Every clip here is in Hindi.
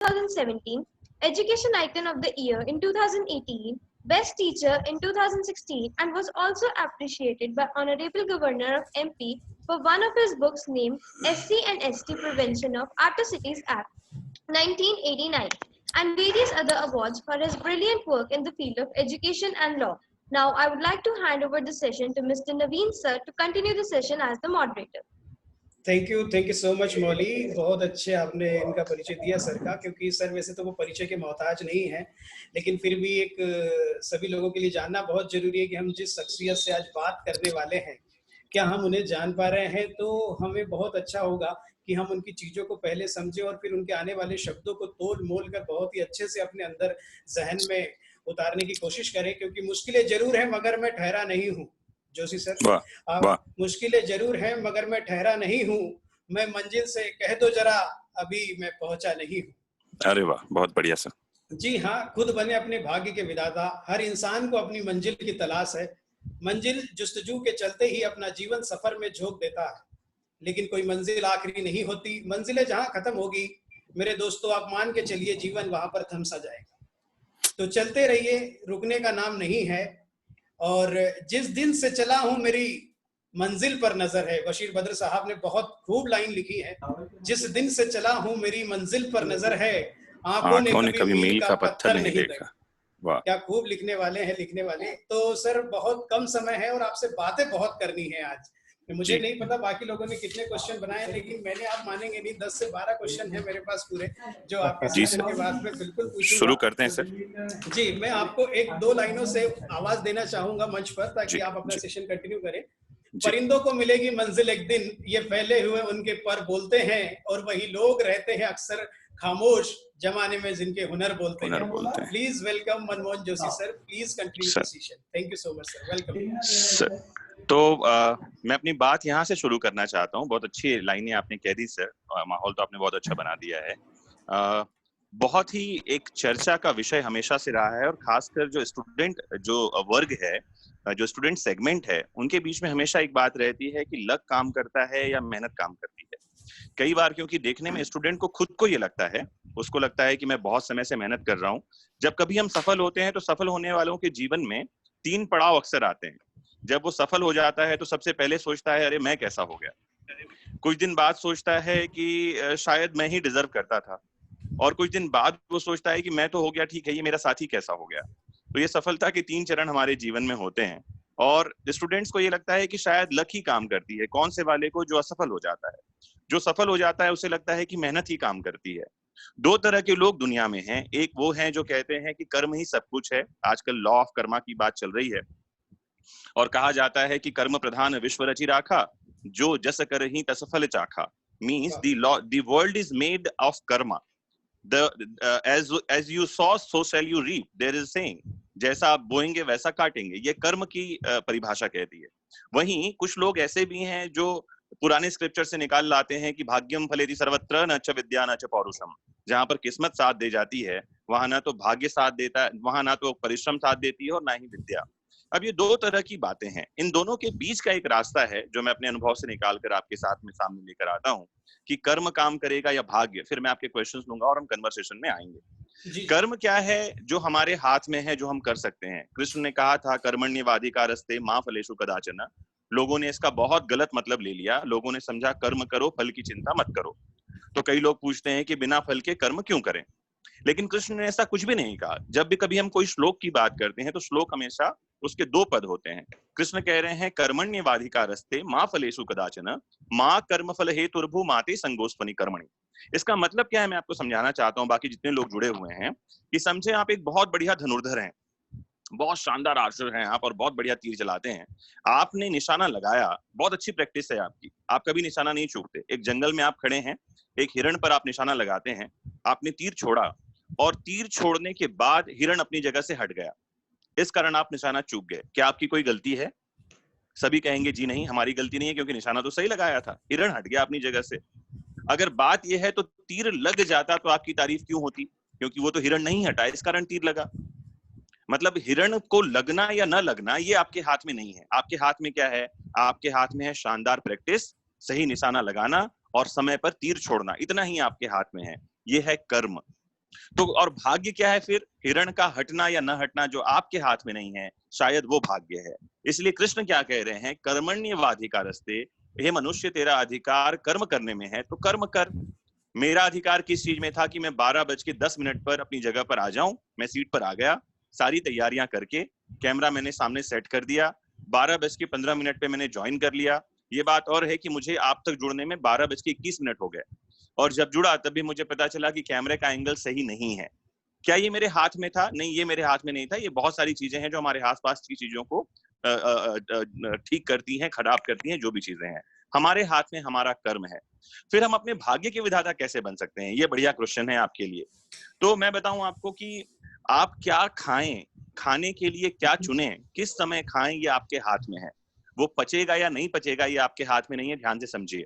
2017, Education Icon of the Year in 2018, Best Teacher in 2016, and was also appreciated by Honorable Governor of MP for one of his books named SC and ST Prevention of Atrocities Act 1989, and various other awards for his brilliant work in the field of education and law. Now, I would like to hand over the session to Mr. Naveen sir to continue the session as the moderator. Thank you so much Molly. बहुत अच्छे आपने इनका परिचय दिया सर का, क्योंकि सर वैसे तो वो परिचय के मोहताज नहीं है, लेकिन फिर भी एक सभी लोगों के लिए जानना बहुत जरूरी है कि हम जिस शख्सियत से आज बात करने वाले हैं, क्या हम उन्हें जान पा रहे हैं। तो हमें बहुत अच्छा होगा कि हम उनकी चीज़ों को पहले समझें और फिर उनके आने वाले शब्दों को तोल मोल कर बहुत ही अच्छे से अपने अंदर जहन में उतारने की कोशिश करें, क्योंकि मुश्किलें जरूर हैं मगर मैं ठहरा नहीं हूँ। जोशी सर, मुश्किलें जरूर हैं मगर मैं ठहरा नहीं हूँ, मैं मंजिल से कह दो जरा अभी मैं पहुंचा नहीं हूँ। अरे वाह, बहुत बढ़िया सर। जी हाँ, खुद बने अपने भाग्य के विधाता। हर इंसान को अपनी मंजिल की तलाश है। मंजिल जुस्तजू के चलते ही अपना जीवन सफर में झोंक देता है, लेकिन कोई मंजिल आखिरी नहीं होती। मंजिलें जहाँ खत्म होगी मेरे दोस्तों, आप मान के चलिए जीवन वहां पर थम सा जाएगा। तो चलते रहिए, रुकने का नाम नहीं है। और जिस दिन से चला हूं मेरी मंजिल पर नजर है। बशीर बद्र साहब ने बहुत खूब लाइन लिखी है, जिस दिन से चला हूं मेरी मंजिल पर नजर है, आंखों ने कभी मील का पत्थर नहीं देखा। वाह, क्या खूब लिखने वाले हैं लिखने वाले। तो सर बहुत कम समय है और आपसे बातें बहुत करनी है आज। मुझे नहीं पता बाकी लोगों ने कितने क्वेश्चन बनाए, लेकिन मैंने, आप मानेंगे नहीं, 10 से 12 क्वेश्चन है मेरे पास पूरे, जो आपके सेशन के बाद में बिल्कुल पूछूंगा। शुरू करते हैं सर। जी, मैं आपको एक दो लाइनों से आवाज देना चाहूंगा मंच पर, ताकि आप अपना सेशन कंटिन्यू करें। परिंदों को मिलेगी मंजिल एक दिन, ये फैले हुए उनके पर बोलते हैं, और वही लोग रहते हैं अक्सर खामोश जमाने में जिनके हुनर बोलते हैं। Please welcome Manmohan Joshi sir, please continue the session. Thank you so much sir, welcome sir. तो मैं अपनी बात यहाँ से शुरू करना चाहता हूँ। बहुत अच्छी लाइनें आपने कह दी सर, माहौल तो आपने बहुत अच्छा बना दिया है। बहुत ही एक चर्चा का विषय हमेशा से रहा है, और खासकर जो स्टूडेंट जो वर्ग है, जो स्टूडेंट सेगमेंट है, उनके बीच में हमेशा एक बात रहती है कि लक काम करता है या मेहनत काम करती है। कई बार क्योंकि देखने में स्टूडेंट को खुद को ये लगता है, उसको लगता है कि मैं बहुत समय से मेहनत कर रहा हूँ। जब कभी हम सफल होते हैं तो सफल होने वालों के जीवन में 3 पड़ाव अक्सर आते हैं। जब वो सफल हो जाता है तो सबसे पहले सोचता है अरे मैं कैसा हो गया। कुछ दिन बाद सोचता है कि शायद मैं ही डिजर्व करता था, और कुछ दिन बाद वो सोचता है कि मैं तो हो गया, ठीक है, ये मेरा साथी कैसा हो गया। तो ये सफलता के 3 चरण हमारे जीवन में होते हैं, और स्टूडेंट्स को ये लगता है कि शायद लक ही काम करती है। कौन से वाले को? जो असफल हो जाता है। जो सफल हो जाता है उसे लगता है कि मेहनत ही काम करती है। 2 तरह के लोग दुनिया में हैं। एक वो हैं जो कहते हैं कि कर्म ही सब कुछ है। आजकल लॉ ऑफ कर्मा की बात चल रही है, और कहा जाता है कि कर्म प्रधान विश्व रचि राखा, जो जस करहि तस फल चाखा। Means the world is made of karma. as you sow so shall you reap, there is saying, जैसा आप बोएंगे वैसा काटेंगे। ये कर्म की परिभाषा कहती है। वहीं कुछ लोग ऐसे भी हैं जो पुराने स्क्रिप्चर से निकाल लाते हैं कि भाग्यम फलेति सर्वत्र न च विद्या न च पौरुषम। जहां पर किस्मत साथ दे जाती है वहां ना तो भाग्य साथ देता है, वहां ना तो परिश्रम साथ देती है, और ना ही विद्या। अब ये 2 तरह की बातें हैं। इन दोनों के बीच का एक रास्ता है जो मैं अपने अनुभव से निकाल कर आपके साथ में सामने लेकर आता हूँ, कि कर्म काम करेगा या भाग्य। फिर मैं आपके क्वेश्चंस लूंगा और हम कन्वर्सेशन में आएंगे। कर्म क्या है जो हमारे हाथ में है, जो हम कर सकते हैं। कृष्ण ने कहा था कर्मण्येवाधिकारस्ते मा फलेषु कदाचन। लोगों ने इसका बहुत गलत मतलब ले लिया। लोगों ने समझा कर्म करो, फल की चिंता मत करो। तो कई लोग पूछते हैं कि बिना फल के कर्म क्यों करें, लेकिन कृष्ण ने ऐसा कुछ भी नहीं कहा। जब भी कभी हम कोई श्लोक की बात करते हैं तो श्लोक हमेशा उसके 2 पद होते हैं। कृष्ण कह रहे हैं कर्मण्येवाधिकारस्ते मा फलेषु कदाचन मा कर्म फल हेतुर्भु माते संगोस्त्वनि कर्मणि। इसका मतलब क्या है मैं आपको समझाना चाहता हूँ, बाकी जितने लोग जुड़े हुए हैं, कि समझे आप एक बहुत बढ़िया धनुर्धर हैं, बहुत शानदार आर्चर हैं आप, और बहुत बढ़िया तीर चलाते हैं। आपने निशाना लगाया, बहुत अच्छी प्रैक्टिस है आपकी, आप कभी निशाना नहीं चूकते। एक जंगल में आप खड़े हैं, एक हिरण पर आप निशाना लगाते हैं, आपने तीर छोड़ा, और तीर छोड़ने के बाद हिरण अपनी जगह से हट गया, इस कारण आप निशाना चूक गए। क्या आपकी कोई गलती है? सभी कहेंगे जी नहीं, हमारी गलती नहीं है, क्योंकि निशाना तो सही लगाया था, हिरण हट गया अपनी जगह से। अगर बात यह है तो तीर लग जाता तो आपकी तारीफ क्यों होती? क्योंकि वो तो हिरण नहीं हटा, इस कारण तीर लगा। मतलब हिरण को लगना या न लगना ये आपके हाथ में नहीं है। आपके हाथ में क्या है? आपके हाथ में है शानदार प्रैक्टिस, सही निशाना लगाना और समय पर तीर छोड़ना। इतना ही आपके हाथ में है। ये है कर्म। तो और भाग्य क्या है फिर? हिरण का हटना या न हटना जो आपके हाथ में नहीं है, शायद वो भाग्य है। इसलिए कृष्ण क्या कह रहे हैं? कर्मण्येवाधिकारस्ते, हे मनुष्य तेरा अधिकार कर्म करने में है तो कर्म कर। मेरा अधिकार किस चीज में था कि मैं 12:10 पर अपनी जगह पर आ जाऊं। मैं सीट पर आ गया, सारी तैयारियां करके, कैमरा मैंने सामने सेट कर दिया, 12:15 पे मैंने ज्वाइन कर लिया। ये बात और है कि मुझे आप तक जुड़ने में 12:21 हो गए, और जब जुड़ा तब भी मुझे पता चला कि कैमरे का एंगल सही नहीं है। क्या ये मेरे हाथ में था? नहीं, ये मेरे हाथ में नहीं था। ये बहुत सारी चीजें हैं जो हमारे आसपास की चीजों को ठीक करती हैं, खराब करती हैं, जो भी चीजें हैं। हमारे हाथ में हमारा कर्म है। फिर हम अपने भाग्य के विधाता कैसे बन सकते हैं? ये बढ़िया क्वेश्चन है आपके लिए। तो मैं बताऊं आपको कि आप क्या खाएं, खाने के लिए क्या चुनें, किस समय खाएं, ये आपके हाथ में है। वो पचेगा या नहीं पचेगा ये आपके हाथ में नहीं है, ध्यान से समझिए।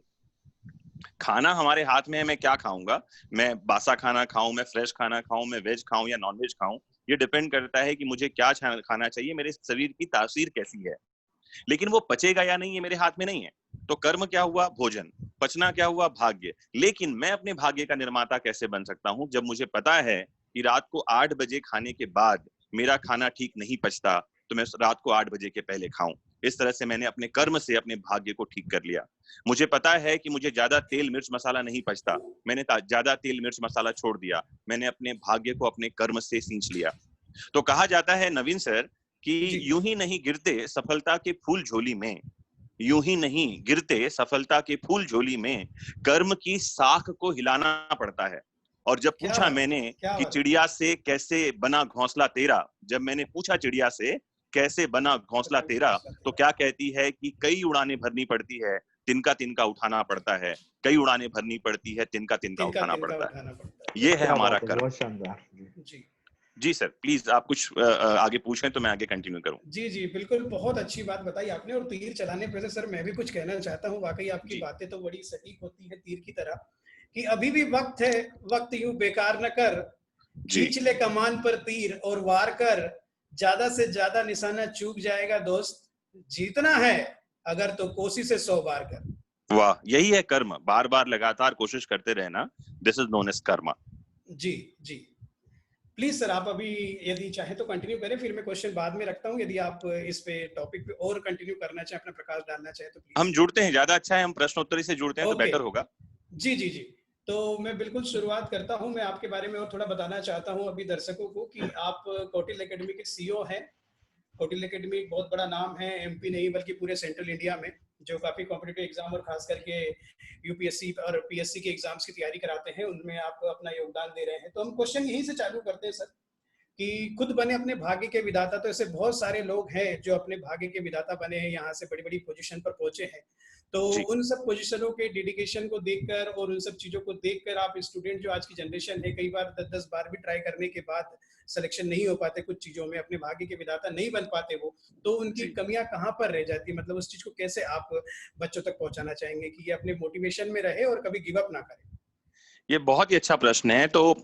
खाना हमारे हाथ में है, मैं क्या खाऊंगा, मैं बासा खाना खाऊं, मैं फ्रेश खाना खाऊं, मैं वेज खाऊं या नॉन वेज खाऊं, ये डिपेंड करता है कि मुझे क्या खाना चाहिए, मेरे शरीर की तासीर कैसी है। लेकिन वो पचेगा या नहीं ये मेरे हाथ में नहीं है। तो कर्म क्या हुआ? भोजन। पचना क्या हुआ? भाग्य। लेकिन मैं अपने भाग्य का निर्माता कैसे बन सकता हूं? जब मुझे पता है कि रात को 8 बजे खाने के बाद मेरा खाना ठीक नहीं पचता, तो मैं रात को 8 बजे के पहले खाऊं। इस तरह से मैंने अपने कर्म से अपने भाग्य को ठीक कर लिया। मुझे पता है कि मुझे ज्यादा तेल मिर्च मसाला नहीं पचता, मैंने ज्यादा तेल मिर्च मसाला छोड़ दिया। मैंने अपने भाग्य को अपने कर्म से सींच लिया। तो कहा जाता है नवीन सर कि यूं ही नहीं गिरते सफलता के फूल झोली में, यूं ही नहीं गिरते सफलता के फूल झोली में, कर्म की साख को हिलाना पड़ता है। और जब पूछा मैंने कि चिड़िया से कैसे बना घोंसला तेरा, जब मैंने पूछा चिड़िया से कैसे बना घोंसला तेरा, तो क्या कहती है कि कई उड़ानें भरनी पड़ती है, तिनका तिनका उठाना पड़ता है। कई उड़ानें भरनी पड़ती है, तिनका तिनका उठाना पड़ता है। ये है हमारा कर्म। बहुत शानदार जी जी सर, प्लीज आप कुछ आगे पूछें तो मैं आगे कंटिन्यू करूं। जी जी बिल्कुल, बहुत अच्छी बात बताई आपने। और तीर चलाने पे से सर मैं भी कुछ कहना चाहता हूँ। वाकई आपकी बातें तो बड़ी सटीक होती है तीर की तरह, कि अभी भी वक्त है, वक्त यूं बेकार न कर, खींच ले कमान पर तीर और वार कर, ज्यादा से ज्यादा निशाना चूक जाएगा दोस्त, जीतना है अगर तो कोशिश से 100 बार कर। वाह, यही है कर्म, बार बार लगातार कोशिश करते रहना। This is known as karma. जी जी, प्लीज सर आप अभी यदि चाहे तो कंटिन्यू करें, फिर मैं क्वेश्चन बाद में रखता हूं। यदि आप इस पे टॉपिक पे और कंटिन्यू करना चाहें, अपना प्रकाश डालना चाहें तो प्लीज। हम जुड़ते हैं, ज्यादा अच्छा है, हम प्रश्नोत्तरी से जुड़ते हैं तो बेटर होगा। जी जी जी, तो मैं बिल्कुल शुरुआत करता हूं। मैं आपके बारे में और थोड़ा बताना चाहता हूं अभी दर्शकों को कि आप कौटिल्य एकेडमी के सीईओ हैं। कौटिल्य एकेडमी एक बहुत बड़ा नाम है, एमपी नहीं बल्कि पूरे सेंट्रल इंडिया में, जो काफी कॉम्पिटिटिव एग्जाम और खास करके यूपीएससी और पीएससी के एग्जाम्स की तैयारी कराते हैं, उनमें आप अपना योगदान दे रहे हैं। तो हम क्वेश्चन यहीं से चालू करते हैं सर, कि खुद बने अपने भाग्य के विधाता। तो ऐसे बहुत सारे लोग हैं जो अपने भाग्य के विधाता बने हैं, यहाँ से बड़ी बड़ी पोजीशन पर पहुंचे हैं। तो उन सब पोजीशनों के डेडिकेशन को देखकर और उन सब चीजों को देखकर आप स्टूडेंट जो आज की जनरेशन है, कई बार 10-10 बार भी ट्राई करने के बाद सिलेक्शन नहीं हो पाते, कुछ चीजों में अपने भाग्य के विधाता नहीं बन पाते वो, तो उनकी कमियां कहाँ पर रह जाती है? मतलब उस चीज को कैसे आप बच्चों तक पहुंचाना चाहेंगे कि ये अपने मोटिवेशन में रहे और कभी गिव अप ना करें? ये बहुत ही अच्छा प्रश्न है। तो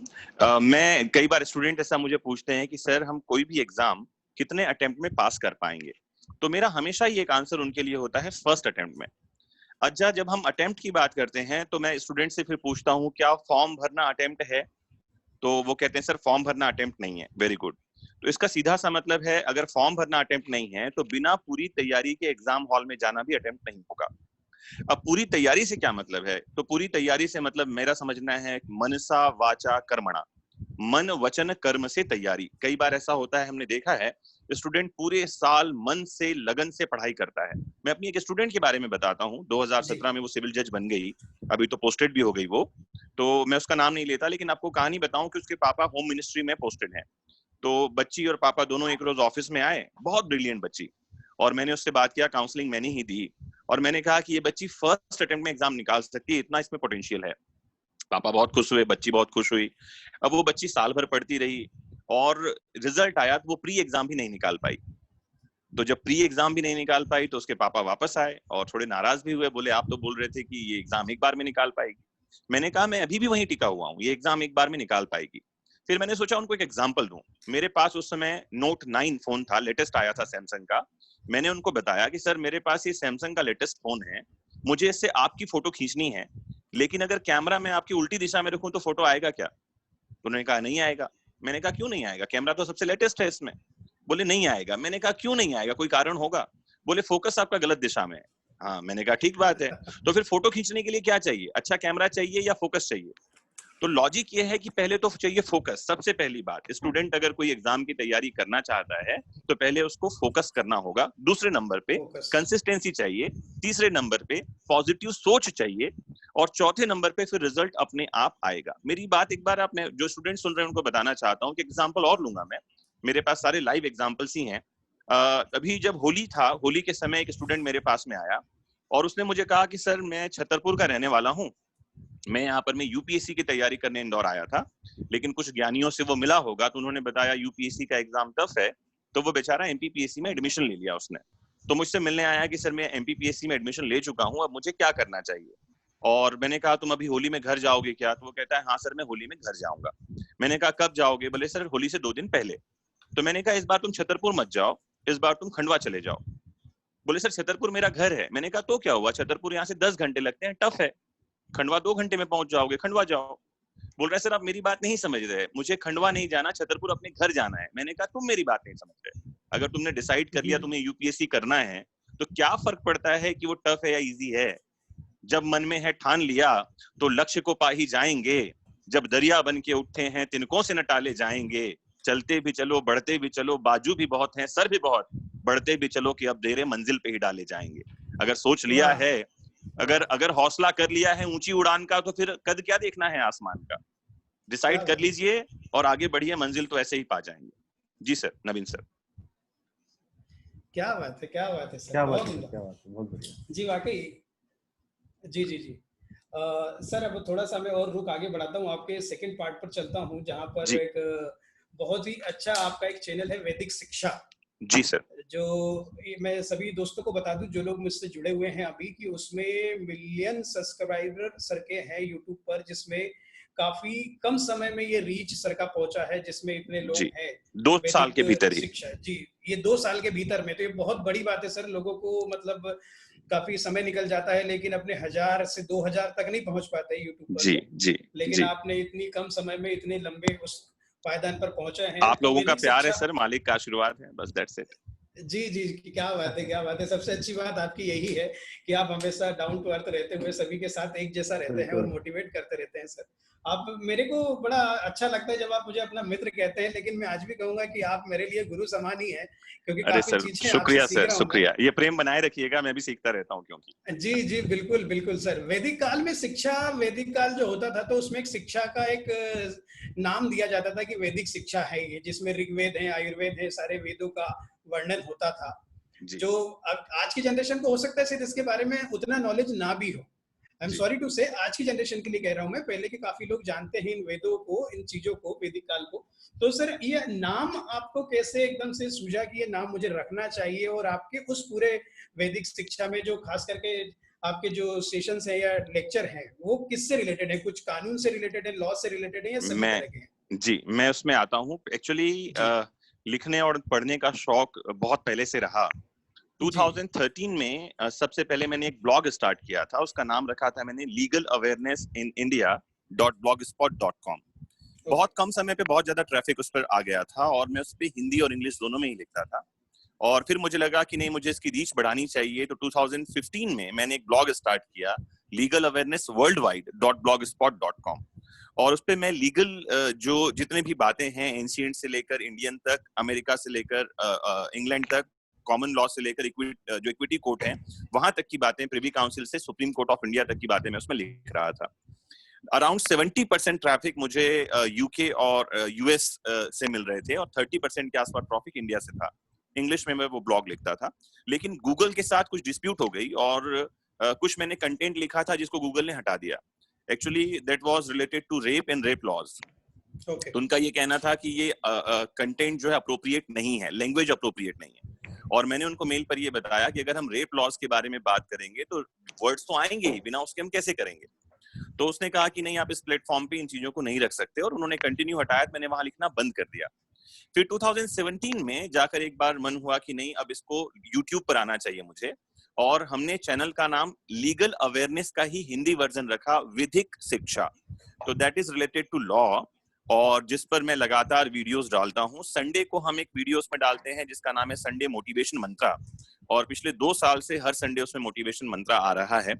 मैं कई बार स्टूडेंट ऐसा मुझे पूछते हैं कि सर हम कोई भी एग्जाम कितने अटेम्प्ट में पास कर पाएंगे? तो मेरा हमेशा ही एक आंसर उनके लिए होता है फर्स्ट अटेम्प्ट में। अच्छा, जब हम अटेम्प्ट की बात करते हैं तो मैं स्टूडेंट से फिर पूछता हूँ क्या फॉर्म भरना अटेम्प्ट है? तो वो कहते हैं सर फॉर्म भरना अटेम्प्ट नहीं है। Very good. तो इसका सीधा सा मतलब है अगर फॉर्म भरना अटेम्प्ट नहीं है तो बिना पूरी तैयारी के एग्जाम हॉल में जाना भी अटेम्प्ट नहीं होगा। अब पूरी तैयारी से क्या मतलब है? तो पूरी तैयारी से मतलब मेरा समझना है मनसा वाचा कर्मणा, मन वचन कर्म से तैयारी। कई बार ऐसा होता है, हमने देखा है स्टूडेंट पूरे साल मन से लगन से पढ़ाई करता है। मैं अपनी एक स्टूडेंट के बारे में बताता हूँ। 2017 में वो सिविल जज बन गई, अभी तो पोस्टेड भी हो गई वो, तो मैं उसका नाम नहीं लेता, लेकिन आपको कहानी बताऊं कि उसके पापा होम मिनिस्ट्री में पोस्टेड हैं। तो बच्ची और पापा दोनों एक रोज ऑफिस में आए, बहुत ब्रिलियंट बच्ची, और मैंने उससे बात किया, काउंसलिंग मैंने ही दी, और मैंने कहा कि ये बच्ची फर्स्ट अटेम्प्ट में एग्जाम निकाल सकती है, इतना इसमें पोटेंशियल है। पापा बहुत खुश हुए, बच्ची बहुत खुश हुई। अब वो बच्ची साल भर पढ़ती रही और रिजल्ट आया तो वो प्री एग्जाम भी नहीं निकाल पाई। तो जब प्री एग्जाम भी नहीं निकाल पाई तो उसके पापा वापस आए और थोड़े नाराज भी हुए, बोले आप तो बोल रहे थे कि ये एग्जाम एक बार में निकाल पाएगी। मैंने कहा मैं अभी भी वहीं टिका हुआ हूँ, ये एग्जाम एक बार में निकाल पाएगी। फिर मैंने सोचा उनको एक एग्जाम्पल दूं। मेरे पास उस समय नोट 9 फोन था, लेटेस्ट आया था सैमसंग का। मैंने उनको बताया कि सर मेरे पास ये सैमसंग का लेटेस्ट फोन है, मुझे इससे आपकी फोटो खींचनी है, लेकिन अगर कैमरा मैं आपकी उल्टी दिशा में रखूं तो फोटो आएगा क्या? उन्होंने कहा नहीं आएगा। मैंने कहा क्यों नहीं आएगा, कैमरा तो सबसे लेटेस्ट है इसमें। बोले नहीं आएगा। मैंने कहा क्यों नहीं आएगा, कोई कारण होगा। बोले फोकस आपका गलत दिशा में है। हाँ, मैंने कहा ठीक बात है, तो फिर फोटो खींचने के लिए क्या चाहिए, अच्छा कैमरा चाहिए या फोकस चाहिए? तो लॉजिक ये है कि पहले तो चाहिए फोकस। सबसे पहली बात, स्टूडेंट अगर कोई एग्जाम की तैयारी करना चाहता है तो पहले उसको फोकस करना होगा। दूसरे नंबर पे फोकस। कंसिस्टेंसी चाहिए, तीसरे नंबर पे पॉजिटिव सोच चाहिए, और चौथे नंबर पे फिर रिजल्ट अपने आप आएगा। मेरी बात एक बार आपने जो स्टूडेंट सुन रहे हैं उनको बताना चाहता हूँ कि एग्जाम्पल और लूंगा मैं, मेरे पास सारे लाइव एग्जाम्पल्स ही हैं। अभी जब होली था, होली के समय एक स्टूडेंट मेरे पास में आया और उसने मुझे कहा कि सर मैं छतरपुर का रहने वाला हूँ, मैं यहाँ पर मैं यूपीएससी की तैयारी करने इंदौर आया था, लेकिन कुछ ज्ञानियों से वो मिला होगा तो उन्होंने बताया यूपीएससी का एग्जाम टफ है, तो वो बेचारा एमपीपीएससी में एडमिशन ले लिया उसने। तो मुझसे मिलने आया कि सर मैं एमपीपीएससी में एडमिशन ले चुका हूँ, अब मुझे क्या करना चाहिए। और मैंने कहा तुम अभी होली में घर जाओगे क्या? तो वो कहता है हाँ सर मैं होली में घर जाऊंगा। मैंने कहा कब जाओगे? बोले सर होली से 2 दिन पहले। तो मैंने कहा इस बार तुम छतरपुर मत जाओ, इस बार तुम खंडवा चले जाओ। बोले सर छतरपुर मेरा घर है। मैंने कहा तो क्या हुआ, छतरपुर यहाँ से 10 घंटे लगते हैं, टफ है, खंडवा 2 घंटे में पहुंच जाओगे, खंडवा जाओ। बोल रहा है सर आप मेरी बात नहीं समझ रहे, मुझे खंडवा नहीं जाना, छतरपुर अपने घर जाना है। मैंने कहा तुम मेरी बात नहीं समझ रहे, अगर तुमने डिसाइड कर लिया तुम्हें यूपीएससी करना है तो क्या फर्क पड़ता है कि वो टफ है या इजी है? जब मन में है ठान लिया तो लक्ष्य को पा ही जाएंगे, जब दरिया बन के उठते हैं तिनकों से न टाले जाएंगे, चलते भी चलो बढ़ते भी चलो, बाजू भी बहुत हैं सर भी बहुत, बढ़ते भी चलो कि अब देरे मंजिल पे ही डाले जाएंगे। अगर सोच लिया है, अगर अगर हौसला कर लिया है ऊंची उड़ान का, तो फिर कद क्या देखना है आसमान का। डिसाइड कर लीजिए और आगे बढ़िए, मंजिल तो ऐसे ही पा जाएंगे। जी सर, नवीन सर। क्या बात है, क्या बात है सर, क्या बात बहुत है, उम्दा। क्या बात है, बहुत बढ़िया। जी वाकई। जी जी जी। सर अब थोड़ा सा मैं और रुख आगे बढ़ाता हूँ, आपके सेकंड पार्ट पर चलता हूँ, जहाँ पर जी। एक बहुत ही अच्छा आपका एक चैनल है वैदिक शिक्षा। जी सर। जो मैं सभी दोस्तों को बता दूं जो लोग मुझसे जुड़े हुए हैं अभी, कि उसमें मिलियन सब्सक्राइबर सर के हैं यूट्यूब पर, जिसमें काफी कम समय में ये रीच सर का पहुंचा है, जिसमें इतने लोग जी, हैं 2 साल के भीतर ही। शिक्षा। जी, ये 2 साल के भीतर में, तो ये बहुत बड़ी बात है सर। लोगों को मतलब काफी समय निकल जाता है, लेकिन अपने 1000 से 2000 तक नहीं पहुंच पाते यूट्यूब पर जी लोग। जी लेकिन जी। आपने इतनी कम समय में इतने लंबे उस पायदान पर पहुंचे हैं। आप तो लोगों का वैदिक प्यार है शिक्षा, सर, मालिक का आशीर्वाद है, बस दैट्स इट। जी जी, क्या बात है, क्या बात है। सबसे अच्छी बात आपकी यही है कि आप हमेशा डाउन टू अर्थ रहते हुए सभी के साथ एक जैसा रहते हैं और मोटिवेट करते रहते हैं सर। आप, मेरे को बड़ा अच्छा लगता है जब आप मुझे अपना मित्र कहते हैं, लेकिन मैं आज भी कहूंगा कि आप मेरे लिए गुरु समान ही हैं, क्योंकि अरे काफी सर चीजें आपसे शुक्रिया सीख सर, रहा हूँ मैं। शुक्रिया। ये प्रेम बनाए रखिएगा, मैं भी सीखता रहता हूँ क्योंकि। जी जी, बिल्कुल बिल्कुल सर। वैदिक काल में शिक्षा, वैदिक काल जो होता था तो उसमें एक शिक्षा का एक नाम दिया जाता था कि वैदिक शिक्षा है ये, जिसमें ऋग्वेद है, आयुर्वेद है, सारे वेदों का वर्णन होता था। जो आज की जनरेशन को हो सकता है सिर्फ इसके बारे में उतना नॉलेज ना भी हो। आई एम सॉरी टू से, आज की जनरेशन के लिए कह रहा हूं मैं, पहले के काफी लोग जानते हैं इन वेदों को, इन चीजों को, वैदिक काल को। तो सर ये नाम आपको कैसे एकदम से सूझा कि ये नाम मुझे रखना चाहिए, और आपके उस पूरे वैदिक शिक्षा में जो खास करके आपके जो सेशंस है या लेक्चर है, वो किससे रिलेटेड है? कुछ कानून से रिलेटेड है, लॉ से रिलेटेड है, या सभी तरह के हैं? जी, मैं उसमें आता हूँ। एक्चुअली लिखने और पढ़ने का शौक बहुत पहले से रहा। 2013 में सबसे पहले मैंने एक ब्लॉग स्टार्ट किया था, उसका नाम रखा था मैंने लीगल अवेयरनेस इन india.blogspot.com। बहुत कम समय पे बहुत ज्यादा ट्रैफिक उस पर आ गया था और मैं उस पर हिंदी और इंग्लिश दोनों में ही लिखता था। और फिर मुझे लगा कि नहीं, मुझे इसकी रीच बढ़ानी चाहिए, तो 2015 में मैंने एक ब्लॉग स्टार्ट किया, लीगल अवेयरनेस worldwide.blogspot.com। और उस पे मैं लीगल जो जितने भी बातें हैं, एंशिएंट से लेकर इंडियन तक, अमेरिका से लेकर इंग्लैंड तक, कॉमन लॉ से लेकर जो इक्विटी कोर्ट है वहां तक की बातें, प्रिवी काउंसिल से सुप्रीम कोर्ट ऑफ इंडिया तक की बातें मैं उसमें लिख रहा था। अराउंड 70% ट्रैफिक मुझे यूके और यूएस से मिल रहे थे और 30% के आसपास ट्रैफिक इंडिया से था। इंग्लिश में मैं वो ब्लॉग लिखता था, लेकिन गूगल के साथ कुछ डिस्प्यूट हो गई और कुछ मैंने कंटेंट लिखा था जिसको गूगल ने हटा दिया। Actually that was related to rape and rape laws. तो उनका ये कहना था कि ये कंटेंट जो है अप्रोप्रिएट नहीं है, लैंग्वेज अप्रोप्रिएट नहीं है। और मैंने उनको मेल पर ये बताया कि अगर हम रेप लॉज के बारे में बात करेंगे तो वर्ड्स तो आएंगे ही, बिना उसके हम कैसे करेंगे। तो उसने कहा कि नहीं, आप इस प्लेटफॉर्म पे इन चीजों को नहीं रख सकते, और उन्होंने कंटिन्यू हटाया। मैंने वहां लिखना बंद कर दिया। फिर 2017 में जाकर एक बार मन हुआ कि नहीं, अब इसको यूट्यूब पर आना चाहिए मुझे, और हमने चैनल का नाम लीगल अवेयरनेस का ही हिंदी वर्जन रखा, विधिक शिक्षा। तो that is related to law. और जिस पर मैं लगातार वीडियोस डालता हूँ। संडे को हम एक वीडियो उसमें डालते हैं जिसका नाम है संडे मोटिवेशन मंत्रा, और पिछले 2 साल से हर संडे उसमें मोटिवेशन मंत्रा आ रहा है।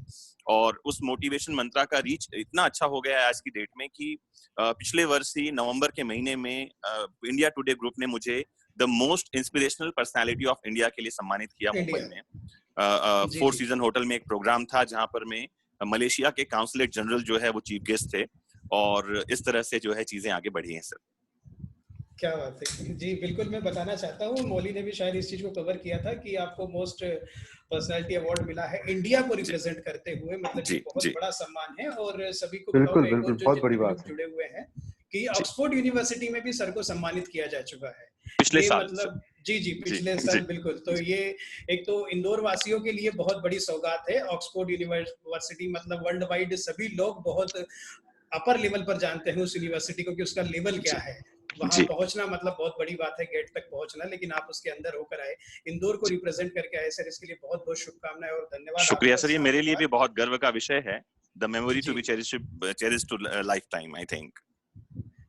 और उस मोटिवेशन मंत्रा का रीच इतना अच्छा हो गया है आज की डेट में कि पिछले वर्ष ही नवंबर के महीने में इंडिया टुडे ग्रुप ने मुझे the most inspirational personality of India के लिए सम्मानित किया मुंबई में। जी, फोर जी। सीजन होटल में एक प्रोग्राम था जहां पर मैं मलेशिया के काउंसलेट जनरल जो है वो चीफ गेस्ट थे, और इस तरह से जो है चीजें आगे बढ़ी हैं सर। क्या बात है जी। बिल्कुल मैं बताना चाहता हूँ, मौली ने भी शायद इस चीज को कवर किया था कि आपको मोस्ट पर्सनालिटी अवार्ड मिला है इंडिया को जी रिप्रेजेंट करते हुए। मतलब जी ये बहुत जी बड़ा सम्मान है। और सभी को बिल्कुल बताऊंगा एक और, बिल्कुल, जो बहुत जितने बड़ी भी बात लोग है। जुड़े हुए हैं, कि जी ऑक्सफोर्ड यूनिवर्सिटी में भी सर को सम्मानित किया जा चुका है। पिछले ये साल सर। मतलब जी जी, जी पिछले जी साल बिल्कुल। तो जी ये एक तो इंदौर वासियों के लिए बहुत बड़ी सौगात है। ऑक्सफोर्ड यूनिवर्सिटी मतलब वर्ल्ड वाइड सभी लोग बहुत अपर लेवल पर जानते हैं उस यूनिवर्सिटी को कि उसका लेवल क्या जी है। वहां जी पहुंचना मतलब बहुत बड़ी बात है, गेट तक पहुंचना, लेकिन आप उसके अंदर होकर आए, इंदौर को जी। रिप्रेजेंट करके आए सर। इसके लिए बहुत बहुत शुभकामनाएं और धन्यवाद शुक्रिया आपका सर, इस ये मेरे लिए भी आशीर्वाद। बहुत गर्व का विषय है। द मेमोरी टू जी be cherish to lifetime, I think.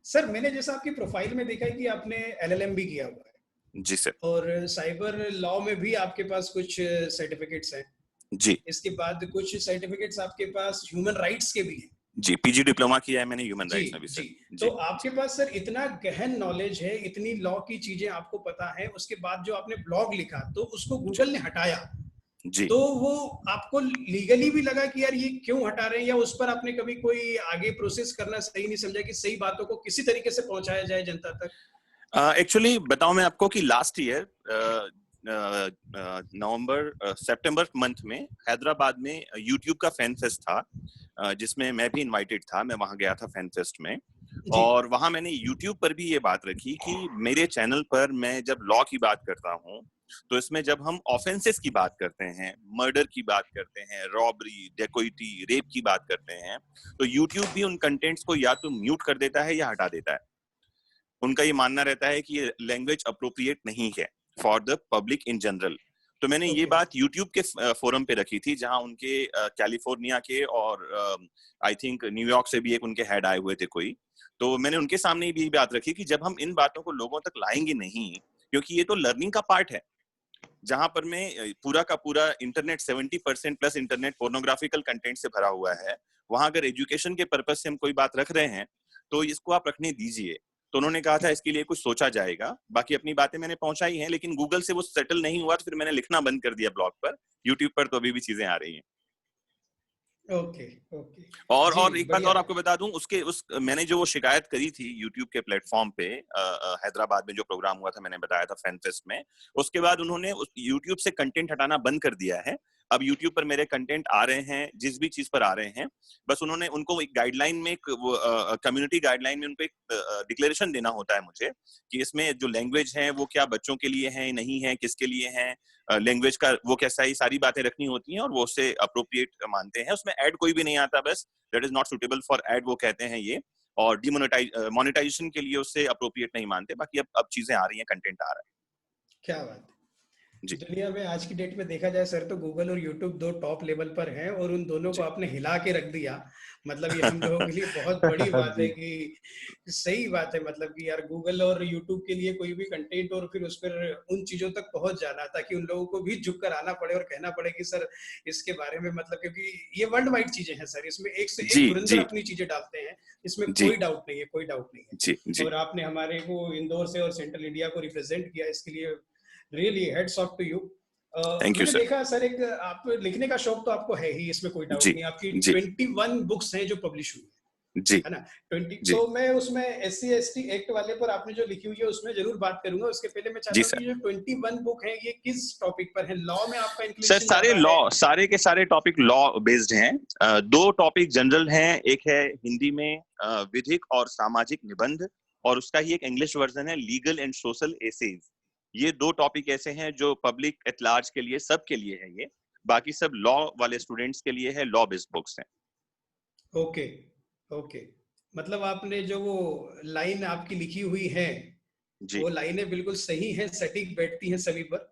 Sir, मैंने जैसा आपकी प्रोफाइल में देखा है कि आपने एलएलएम भी किया हुआ है जी सर। और साइबर लॉ में भी आपके पास कुछ सर्टिफिकेट्स हैं। जी इसके बाद कुछ सर्टिफिकेट्स आपके पास ह्यूमन राइट्स के भी हैं। जी, पीजी डिप्लोमा किया है मैंने ह्यूमन जी राइट्स में भी जी। सर। तो जी आपके पास सर इतना गहन नॉलेज है, इतनी लॉ की चीजें आपको पता है, उसके बाद जो आपने ब्लॉग लिखा तो उसको जी गूगल ने हटाया, जी। तो वो आपको लीगली भी लगा कि यार ये क्यों हटा रहे हैं, या उस पर आपने कभी कोई आगे प्रोसेस करना सही नहीं समझा कि सही बातों को किसी तरीके से पहुंचाया जाए जनता तक? एक्चुअली बताऊं मैं आपको कि लास्ट ईयर नवंबर सितंबर मंथ में हैदराबाद में यूट्यूब का फैन फेस्ट था, जिसमें मैं भी इनवाइटेड था। मैं वहां गया था फैन फेस्ट में, जी और वहां मैंने यूट्यूब पर भी ये बात रखी कि मेरे चैनल पर मैं जब लॉ की बात करता हूँ, तो इसमें जब हम ऑफेंसेस की बात करते हैं, मर्डर की बात करते हैं, रॉबरी, डेकोइटी, रेप की बात करते हैं, तो यूट्यूब भी उन कंटेंट्स को या तो म्यूट कर देता है या हटा देता है। उनका ये मानना रहता है कि ये लैंग्वेज अप्रोप्रिएट नहीं है for the public in general. तो मैंने ये ओके बात यूट्यूब के फोरम पे रखी थी, जहां उनके कैलिफोर्निया के और आई थिंक न्यूयॉर्क से भी एक उनके हेड आए हुए थे कोई। तो मैंने उनके सामने भी बात रखी कि जब हम इन बातों को लोगों तक लाएंगे नहीं, क्योंकि ये तो लर्निंग का पार्ट है, जहां पर मैं पूरा का पूरा इंटरनेट 70% प्लस इंटरनेट पोर्नोग्राफिकल कंटेंट से भरा हुआ है, वहां अगर एजुकेशन के पर्पज से हम कोई बात रख रहे हैं तो इसको आप रखने दीजिए। तो उन्होंने कहा था इसके लिए कुछ सोचा जाएगा। बाकी अपनी बातें मैंने पहुंचाई हैं, लेकिन गूगल से वो सेटल नहीं हुआ, तो फिर मैंने लिखना बंद कर दिया ब्लॉग पर। यूट्यूब पर तो अभी भी चीजें आ रही हैं। Okay okay. जी और एक बात बढ़िया। और आपको बता दूं, मैंने जो वो शिकायत करी थी यूट्यूब के प्लेटफॉर्म पे, हैदराबाद में जो प्रोग्राम हुआ था, मैंने बताया था फैन फेस्ट में, उसके बाद उन्होंने उस यूट्यूब से कंटेंट हटाना बंद कर दिया है। अब यूट्यूब पर मेरे कंटेंट आ रहे हैं, जिस भी चीज पर आ रहे हैं, बस उनको एक गाइडलाइन में, कम्युनिटी गाइडलाइन में उनको एक डिक्लेरेशन देना होता है मुझे, कि इसमें जो लैंग्वेज है वो क्या बच्चों के लिए है, नहीं है, किसके लिए है, लैंग्वेज का वो कैसा, ये सारी बातें रखनी होती हैं, और वो उससे अप्रोप्रिएट मानते हैं। उसमें ऐड कोई भी नहीं आता, बस that is not suitable for add वो कहते हैं ये, और मोनेटाइजेशन के लिए उससे अप्रोप्रिएट नहीं मानते। बाकी अब चीजें आ रही हैं, कंटेंट आ रहा क्या बात है। जी। दुनिया में आज की डेट में देखा जाए सर, तो गूगल और यूट्यूब दो टॉप लेवल पर हैं, और उन दोनों को जी आपने हिला के रख दिया। मतलब ये हम लोगों के लिए बहुत बड़ी बात है जी कि सही बात है, मतलब कि यार गूगल और यूट्यूब के लिए कोई भी कंटेंट और फिर उस पर उन चीजों तक पहुंच जाना, ताकि उन लोगों को भी झुक कर आना पड़े और कहना पड़े कि सर इसके बारे में, मतलब क्योंकि ये वर्ल्ड वाइड चीजें हैं सर, इसमें एक से जी एक धुरंधर जी अपनी चीजें डालते हैं, इसमें जी कोई डाउट नहीं है, कोई डाउट नहीं जी है। जी। और आपने हमारे को इंदौर से और सेंट्रल इंडिया को रिप्रेजेंट किया, इसके लिए really hats off to you. Thank you मैंने सर। देखा सर, एक आप लिखने का शौक तो आपको है ही, इसमें कोई डाउट जी नहीं। आपकी जी 21 बुक्स हैं जो पब्लिश हुई जी है ना, 20। जी तो मैं उसमें SC/ST एक्ट वाले पर आपने जो लिखी हुई है उसमें जरूर बात करूंगा। उसके पहले मैं जी चाहता हूँ सर। कि जो 21 बुक है ये किस टॉपिक पर है? लॉ में आपका सर इंक्लिनेशन ज्यादा है? सारे के सारे टॉपिक लॉ बेस्ड हैं। दो टॉपिक जनरल हैं, एक है हिंदी में विधिक और सामाजिक निबंध, और उसका ही एक इंग्लिश वर्जन है लीगल एंड सोशल एसेज। ये दो टॉपिक ऐसे हैं जो पब्लिक एट लार्ज के लिए, सबके लिए है ये। बाकी सब लॉ वाले स्टूडेंट्स के लिए है, लॉ बेस्ड बुक्स हैं। Okay okay. मतलब आपने जो वो लाइन आपकी लिखी हुई है, जी वो लाइनें बिल्कुल सही हैं, सटीक बैठती हैं सभी पर,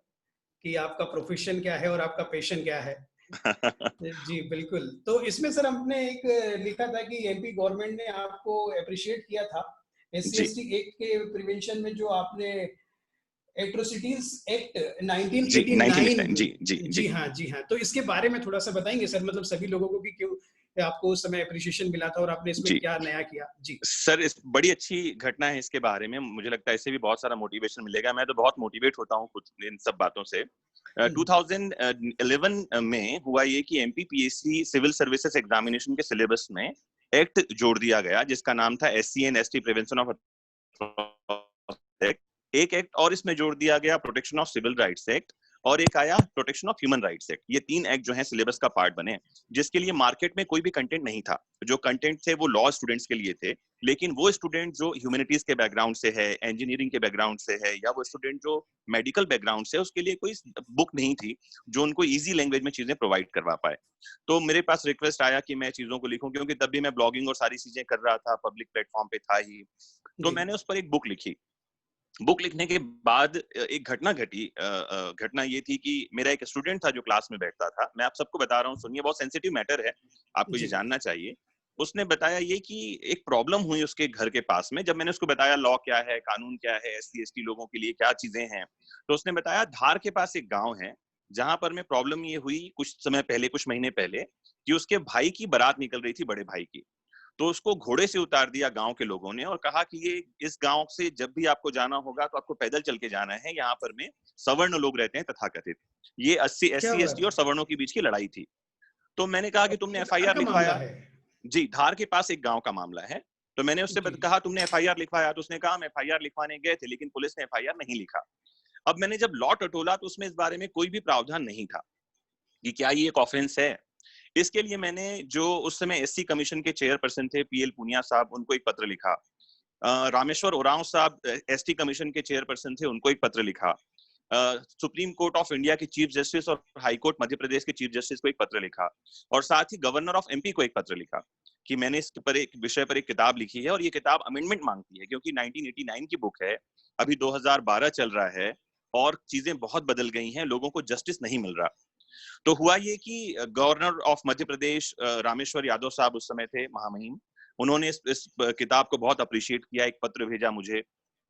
कि आपका प्रोफेशन क्या है और आपका पैशन क्या है। जी बिल्कुल। तो इसमें सर हमने एक लिखा था कि MP गवर्नमेंट ने आपको अप्रिशिएट किया था SC ST एक्ट के प्रिवेंशन में जो आपने एट्रोसिटीज एक्ट 1989, जी हाँ, जी हाँ, तो इसके बारे में थोड़ा सा बताएंगे सर, मतलब सभी लोगों को कि क्यों आपको उस समय अप्रिशिएशन मिला था और आपने इसमें क्या नया किया? जी सर, इस बड़ी अच्छी घटना है इसके बारे में, मुझे लगता है इससे भी बहुत सारा मोटिवेशन मिलेगा। मैं तो बहुत मोटिवेट होता हूँ कुछ इन सब बातों से। 2011 में हुआ ये कि MPPSC सिविल सर्विसेज एग्जामिनेशन के सिलेबस में एक्ट जोड़ दिया गया जिसका नाम था SC and ST prevention of act. एक एक्ट और इसमें जोड़ दिया गया protection of civil rights act, और एक आया protection of human rights act. ये 3 एक्ट जो हैं सिलेबस का पार्ट बने, जिसके लिए मार्केट में कोई भी कंटेंट नहीं था। जो कंटेंट थे वो लॉ स्टूडेंट्स के लिए थे, लेकिन वो स्टूडेंट जो ह्यूमैनिटीज के बैकग्राउंड से है, इंजीनियरिंग के बैकग्राउंड से है, या वो स्टूडेंट जो मेडिकल बैकग्राउंड से है, उसके लिए कोई बुक नहीं थी जो उनको इजी लैंग्वेज में चीजें प्रोवाइड करवा पाए। तो मेरे पास रिक्वेस्ट आया कि मैं चीजों को लिखूं, क्योंकि तब भी मैं ब्लॉगिंग और सारी चीजें कर रहा था, पब्लिक प्लेटफॉर्म पे था ही। तो मैंने उस पर एक बुक लिखी। बुक लिखने के बाद एक घटना घटी। घटना ये थी कि मेरा एक स्टूडेंट था जो क्लास में बैठता था। मैं आप सबको बता रहा हूँ, सुनिए, बहुत सेंसिटिव मैटर है, आपको ये जानना चाहिए। उसने बताया ये कि एक प्रॉब्लम हुई उसके घर के पास में। जब मैंने उसको बताया लॉ क्या है, कानून क्या है, SC ST लोगों के लिए क्या चीजें हैं, तो उसने बताया धार के पास एक गांव है जहां पर में प्रॉब्लम ये हुई कुछ समय पहले, कुछ महीने पहले, कि उसके भाई की बारात निकल रही थी, बड़े भाई की। तो उसको घोड़े से उतार दिया गांव के लोगों ने और कहा कि ये इस गांव से जब भी आपको जाना होगा तो आपको पैदल चल के जाना है, यहाँ पर में सवर्ण लोग रहते हैं तथाकथित। ये SC ST और सवर्णों के बीच की लड़ाई थी। तो मैंने कहा कि तुमने FIR लिखवाया? जी, धार के पास एक गांव का मामला है। तो मैंने उससे कहा तुमने FIR लिखवाया? तो उसने कहा हम FIR लिखवाने गए थे, लेकिन पुलिस ने FIR नहीं लिखा। अब मैंने जब लॉ टटोला तो उसमें इस बारे में कोई भी प्रावधान नहीं था कि क्या ये एक ऑफेंस है। इसके लिए मैंने जो उस समय SC कमीशन के चेयरपर्सन थे PL पूनिया साहब, उनको एक पत्र लिखा। रामेश्वर ओरांव साहब ST कमीशन के चेयरपर्सन थे, उनको एक पत्र लिखा। सुप्रीम कोर्ट ऑफ इंडिया के चीफ जस्टिस और हाई कोर्ट मध्य प्रदेश के चीफ जस्टिस को एक पत्र लिखा, और साथ ही गवर्नर ऑफ MP को एक पत्र लिखा कि मैंने इस पर एक विषय पर एक किताब लिखी है और ये किताब अमेंडमेंट मांगती है, क्योंकि 1989 की बुक है, अभी 2012 चल रहा है और चीजें बहुत बदल गई हैं, लोगों को जस्टिस नहीं मिल रहा। तो हुआ ये कि गवर्नर ऑफ मध्य प्रदेश रामेश्वर यादव साहब उस समय थे, महामहिम, उन्होंने इस किताब को बहुत अप्रिशिएट किया, एक पत्र भेजा मुझे।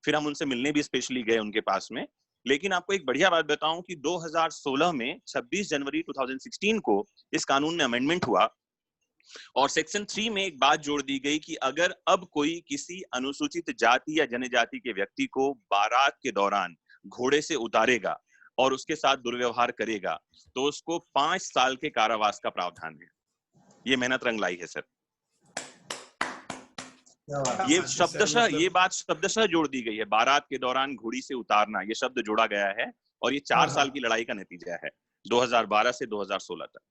फिर हम उनसे मिलने भी स्पेशली गए उनके पास में। लेकिन आपको एक बढ़िया बात बताऊं कि 2016 में 26 जनवरी 2016 को इस कानून में अमेंडमेंट हुआ और सेक्शन 3 में एक बात जोड़ दी गई कि अगर अब कोई किसी अनुसूचित जाति या जनजाति के व्यक्ति को बारात के दौरान घोड़े से उतारेगा और उसके साथ दुर्व्यवहार करेगा तो उसको 5 साल के कारावास का प्रावधान है। ये मेहनत रंग लाई है सर। ये शब्दशः ये बात शब्दशः जोड़ दी गई है, बारात के दौरान घोड़ी से उतारना, ये शब्द जोड़ा गया है और ये 4 साल की लड़ाई का नतीजा है 2012 से 2016 तक।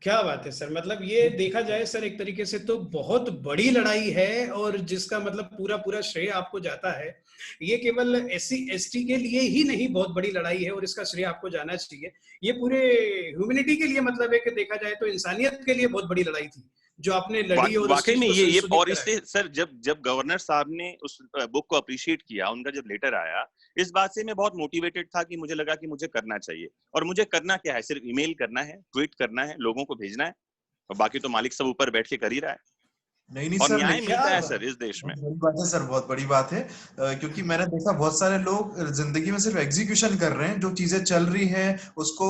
क्या बात है सर, मतलब ये देखा जाए सर एक तरीके से तो बहुत बड़ी लड़ाई है और जिसका मतलब पूरा श्रेय आपको जाता है। ये केवल SC ST के लिए ही नहीं बहुत बड़ी लड़ाई है और इसका श्रेय आपको जाना चाहिए। ये पूरे ह्यूमैनिटी के लिए मतलब है कि देखा जाए तो इंसानियत के लिए बहुत बड़ी लड़ाई थी जो आपने लड़ी। और वाकई में ये और इससे सर जब गवर्नर साहब ने उस बुक को अप्रिशिएट किया, उनका जब लेटर आया, इस बात से मैं बहुत मोटिवेटेड था कि मुझे लगा कि मुझे करना चाहिए। और मुझे करना क्या है, सिर्फ ईमेल करना है, ट्वीट करना है, लोगों को भेजना है, और बाकी तो मालिक सब ऊपर बैठ के कर ही रहा है। नहीं और सर, न्याय मिलता है सर इस देश में। बड़ी बात है सर, बहुत बड़ी बात है, क्योंकि मैंने देखा बहुत सारे लोग जिंदगी में सिर्फ एग्जीक्यूशन कर रहे हैं, जो चीजें चल रही हैं उसको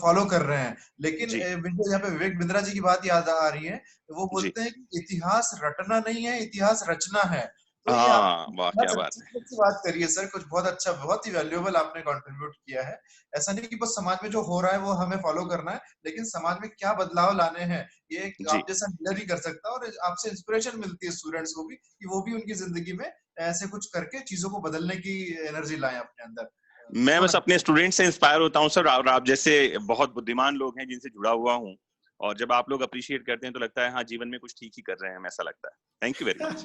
फॉलो कर रहे हैं। लेकिन यहाँ पे विवेक बिंद्रा जी की बात याद आ रही है, वो बोलते हैं कि इतिहास रटना नहीं है, इतिहास रचना है। तो ये क्या बात करिए सर, कुछ बहुत अच्छा, बहुत ही वैल्यूएबल आपने कंट्रीब्यूट किया है। ऐसा नहीं कि बस समाज में जो हो रहा है वो हमें फॉलो करना है, लेकिन समाज में क्या बदलाव लाने हैं ये आप जैसा लीडर ही कर सकता है। और आपसे इंस्पिरेशन मिलती है स्टूडेंट्स को भी कि वो भी उनकी जिंदगी में ऐसे कुछ करके चीजों को बदलने की एनर्जी लाएं अपने अंदर। मैं बस अपने स्टूडेंट से इंस्पायर होता हूँ सर, और आप जैसे बहुत बुद्धिमान लोग हैं जिनसे जुड़ा हुआ हूँ, और जब आप लोग अप्रिशिएट करते हैं तो लगता है हाँ जीवन में कुछ ठीक ही कर रहे हैं, ऐसा लगता है। Thank you very much.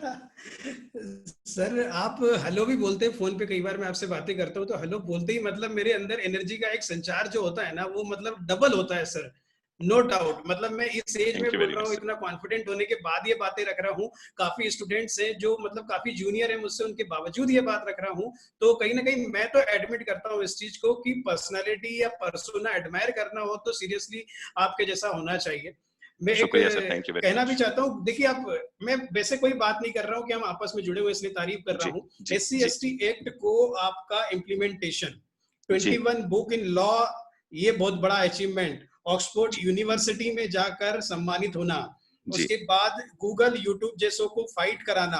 Sir आप हेलो भी बोलते हैं फोन पे, कई बार मैं आपसे बातें करता हूँ तो हेलो बोलते ही मतलब मेरे अंदर एनर्जी का एक संचार जो होता है ना वो मतलब डबल होता है सर, नो डाउट। मतलब मैं इस एज में बोल रहा हूँ, इतना कॉन्फिडेंट होने के बाद ये बातें रख रहा हूँ। काफी स्टूडेंट्स हैं जो मतलब काफी जूनियर है मुझसे, उनके बावजूद ये बात रख रहा हूँ। तो कहीं ना कहीं मैं तो एडमिट करता हूँ इस चीज को कि पर्सनालिटी या पर्सोना एडमायर करना हो तो सीरियसली आपके जैसा होना चाहिए। मैं एक शुक्रिया सर, थैंक यू वेरी कहना भी मच। चाहता हूँ, देखिए आप, मैं वैसे कोई बात नहीं कर रहा हूँ कि हम आपस में जुड़े हुए, इसलिए तारीफ कर रहा जी हूँ। जी एससी जी एसटी एक्ट को आपका इम्प्लीमेंटेशन जी 21 बुक इन लॉ, ये बहुत बड़ा अचीवमेंट। ऑक्सफोर्ड जी यूनिवर्सिटी में जाकर सम्मानित होना, जी उसके बाद गूगल यूट्यूब जैसों को फाइट कराना।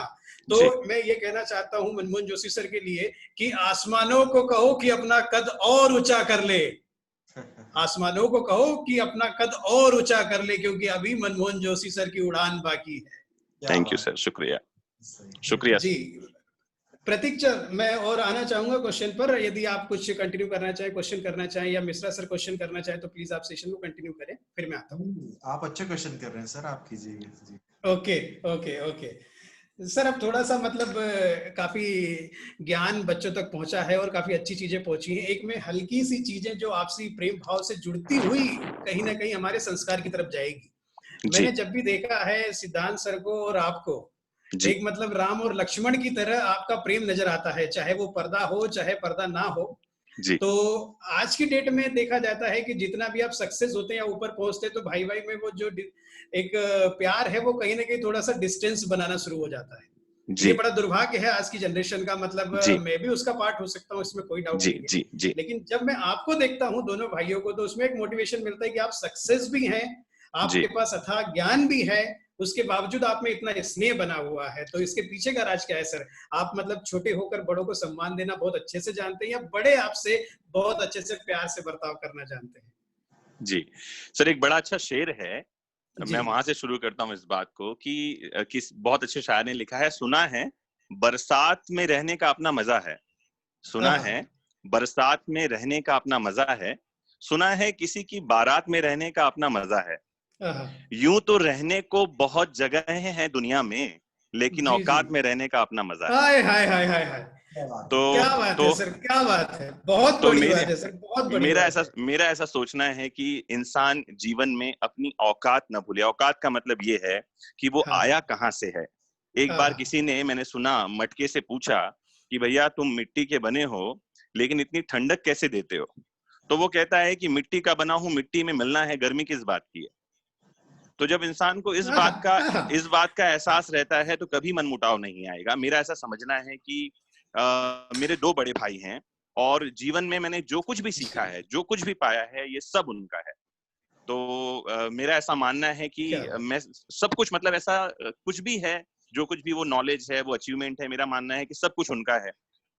तो जी मैं ये कहना चाहता हूँ मनमोहन जोशी सर के लिए कि आसमानों को कहो कि अपना कद और ऊंचा कर ले, आसमानों को कहो कि अपना कद और ऊंचा कर ले, क्योंकि अभी मनमोहन जोशी सर की उड़ान बाकी है। क्या थैंक यू बात सर, शुक्रिया सही। शुक्रिया जी प्रतीक सर, मैं और आना चाहूंगा क्वेश्चन पर, यदि आप कुछ कंटिन्यू करना चाहें, क्वेश्चन करना चाहें, या मिश्रा सर क्वेश्चन करना चाहें, तो प्लीज आप सेशन को कंटिन्यू करें, फिर मैं आता हूँ। आप अच्छे क्वेश्चन कर रहे हैं सर, आप कीजिए जी। ओके ओके ओके सर, अब थोड़ा सा मतलब काफी ज्ञान बच्चों तक पहुंचा है और काफी अच्छी चीजें पहुंची हैं। एक में हल्की सी चीजें जो आपसी प्रेम भाव से जुड़ती हुई कहीं ना कहीं हमारे संस्कार की तरफ जाएगी। जी मैंने जब भी देखा है सिद्धांत सर को और आपको, जी एक मतलब राम और लक्ष्मण की तरह आपका प्रेम नजर आता है, चाहे वो पर्दा हो चाहे पर्दा ना हो। जी तो आज की डेट में देखा जाता है कि जितना भी आप सक्सेस होते हैं या ऊपर पहुंचते हैं, तो भाई भाई में वो जो एक प्यार है, वो कहीं ना कहीं थोड़ा सा डिस्टेंस बनाना शुरू हो जाता है। ये जी बड़ा दुर्भाग्य है आज की जनरेशन का, मतलब जी मैं भी उसका पार्ट हो सकता हूँ, इसमें कोई डाउट जी नहीं है। जी जी लेकिन जब मैं आपको देखता हूँ दोनों भाइयों को, तो उसमें एक मोटिवेशन मिलता है कि आप सक्सेस भी हैं, जी आपके पास अथाह ज्ञान भी है, उसके बावजूद आप में इतना स्नेह बना हुआ है। तो इसके पीछे का राज क्या है सर? आप मतलब छोटे होकर बड़ों को सम्मान देना बहुत अच्छे से जानते हैं, या बड़े आपसे बहुत अच्छे से प्यार से बर्ताव करना जानते हैं? जी सर, एक बड़ा अच्छा शेर है, जी मैं वहां से शुरू करता हूँ इस बात को कि किस बहुत अच्छे शायर ने लिखा है, सुना है बरसात में रहने का अपना मजा है, सुना आहा, है बरसात में रहने का अपना मजा है, सुना है किसी की बारात में रहने का अपना मजा है, आहा, यूं तो रहने को बहुत जगह हैं दुनिया में, लेकिन जी जी, औकात में रहने का अपना मजा है। हाय हाय हाय हाय हाय, क्या बात तो है। क्या बात तो है सर, क्या बात है, बहुत तो बड़ी बात है सर, बहुत बड़ी बात है। मेरा ऐसा सोचना है कि इंसान जीवन में अपनी औकात न भूले। औकात का मतलब ये है कि वो हाँ आया कहाँ से है। एक बार हाँ, किसी ने, मैंने सुना, मटके से पूछा कि भैया तुम मिट्टी के बने हो लेकिन इतनी ठंडक कैसे देते हो? तो वो कहता है कि मिट्टी का बना हूं, मिट्टी में मिलना है, गर्मी किस बात की है। तो जब इंसान को आहा, आहा, इस बात का एहसास रहता है तो कभी मनमुटाव नहीं आएगा। मेरा ऐसा समझना है कि मेरे दो बड़े भाई हैं और जीवन में मैंने जो कुछ भी सीखा है, जो कुछ भी पाया है, ये सब उनका है। तो मेरा ऐसा मानना है कि क्या बात, मैं सब कुछ, मतलब ऐसा कुछ भी है, जो कुछ भी वो नॉलेज है, वो अचीवमेंट है, मेरा मानना है कि सब कुछ उनका है।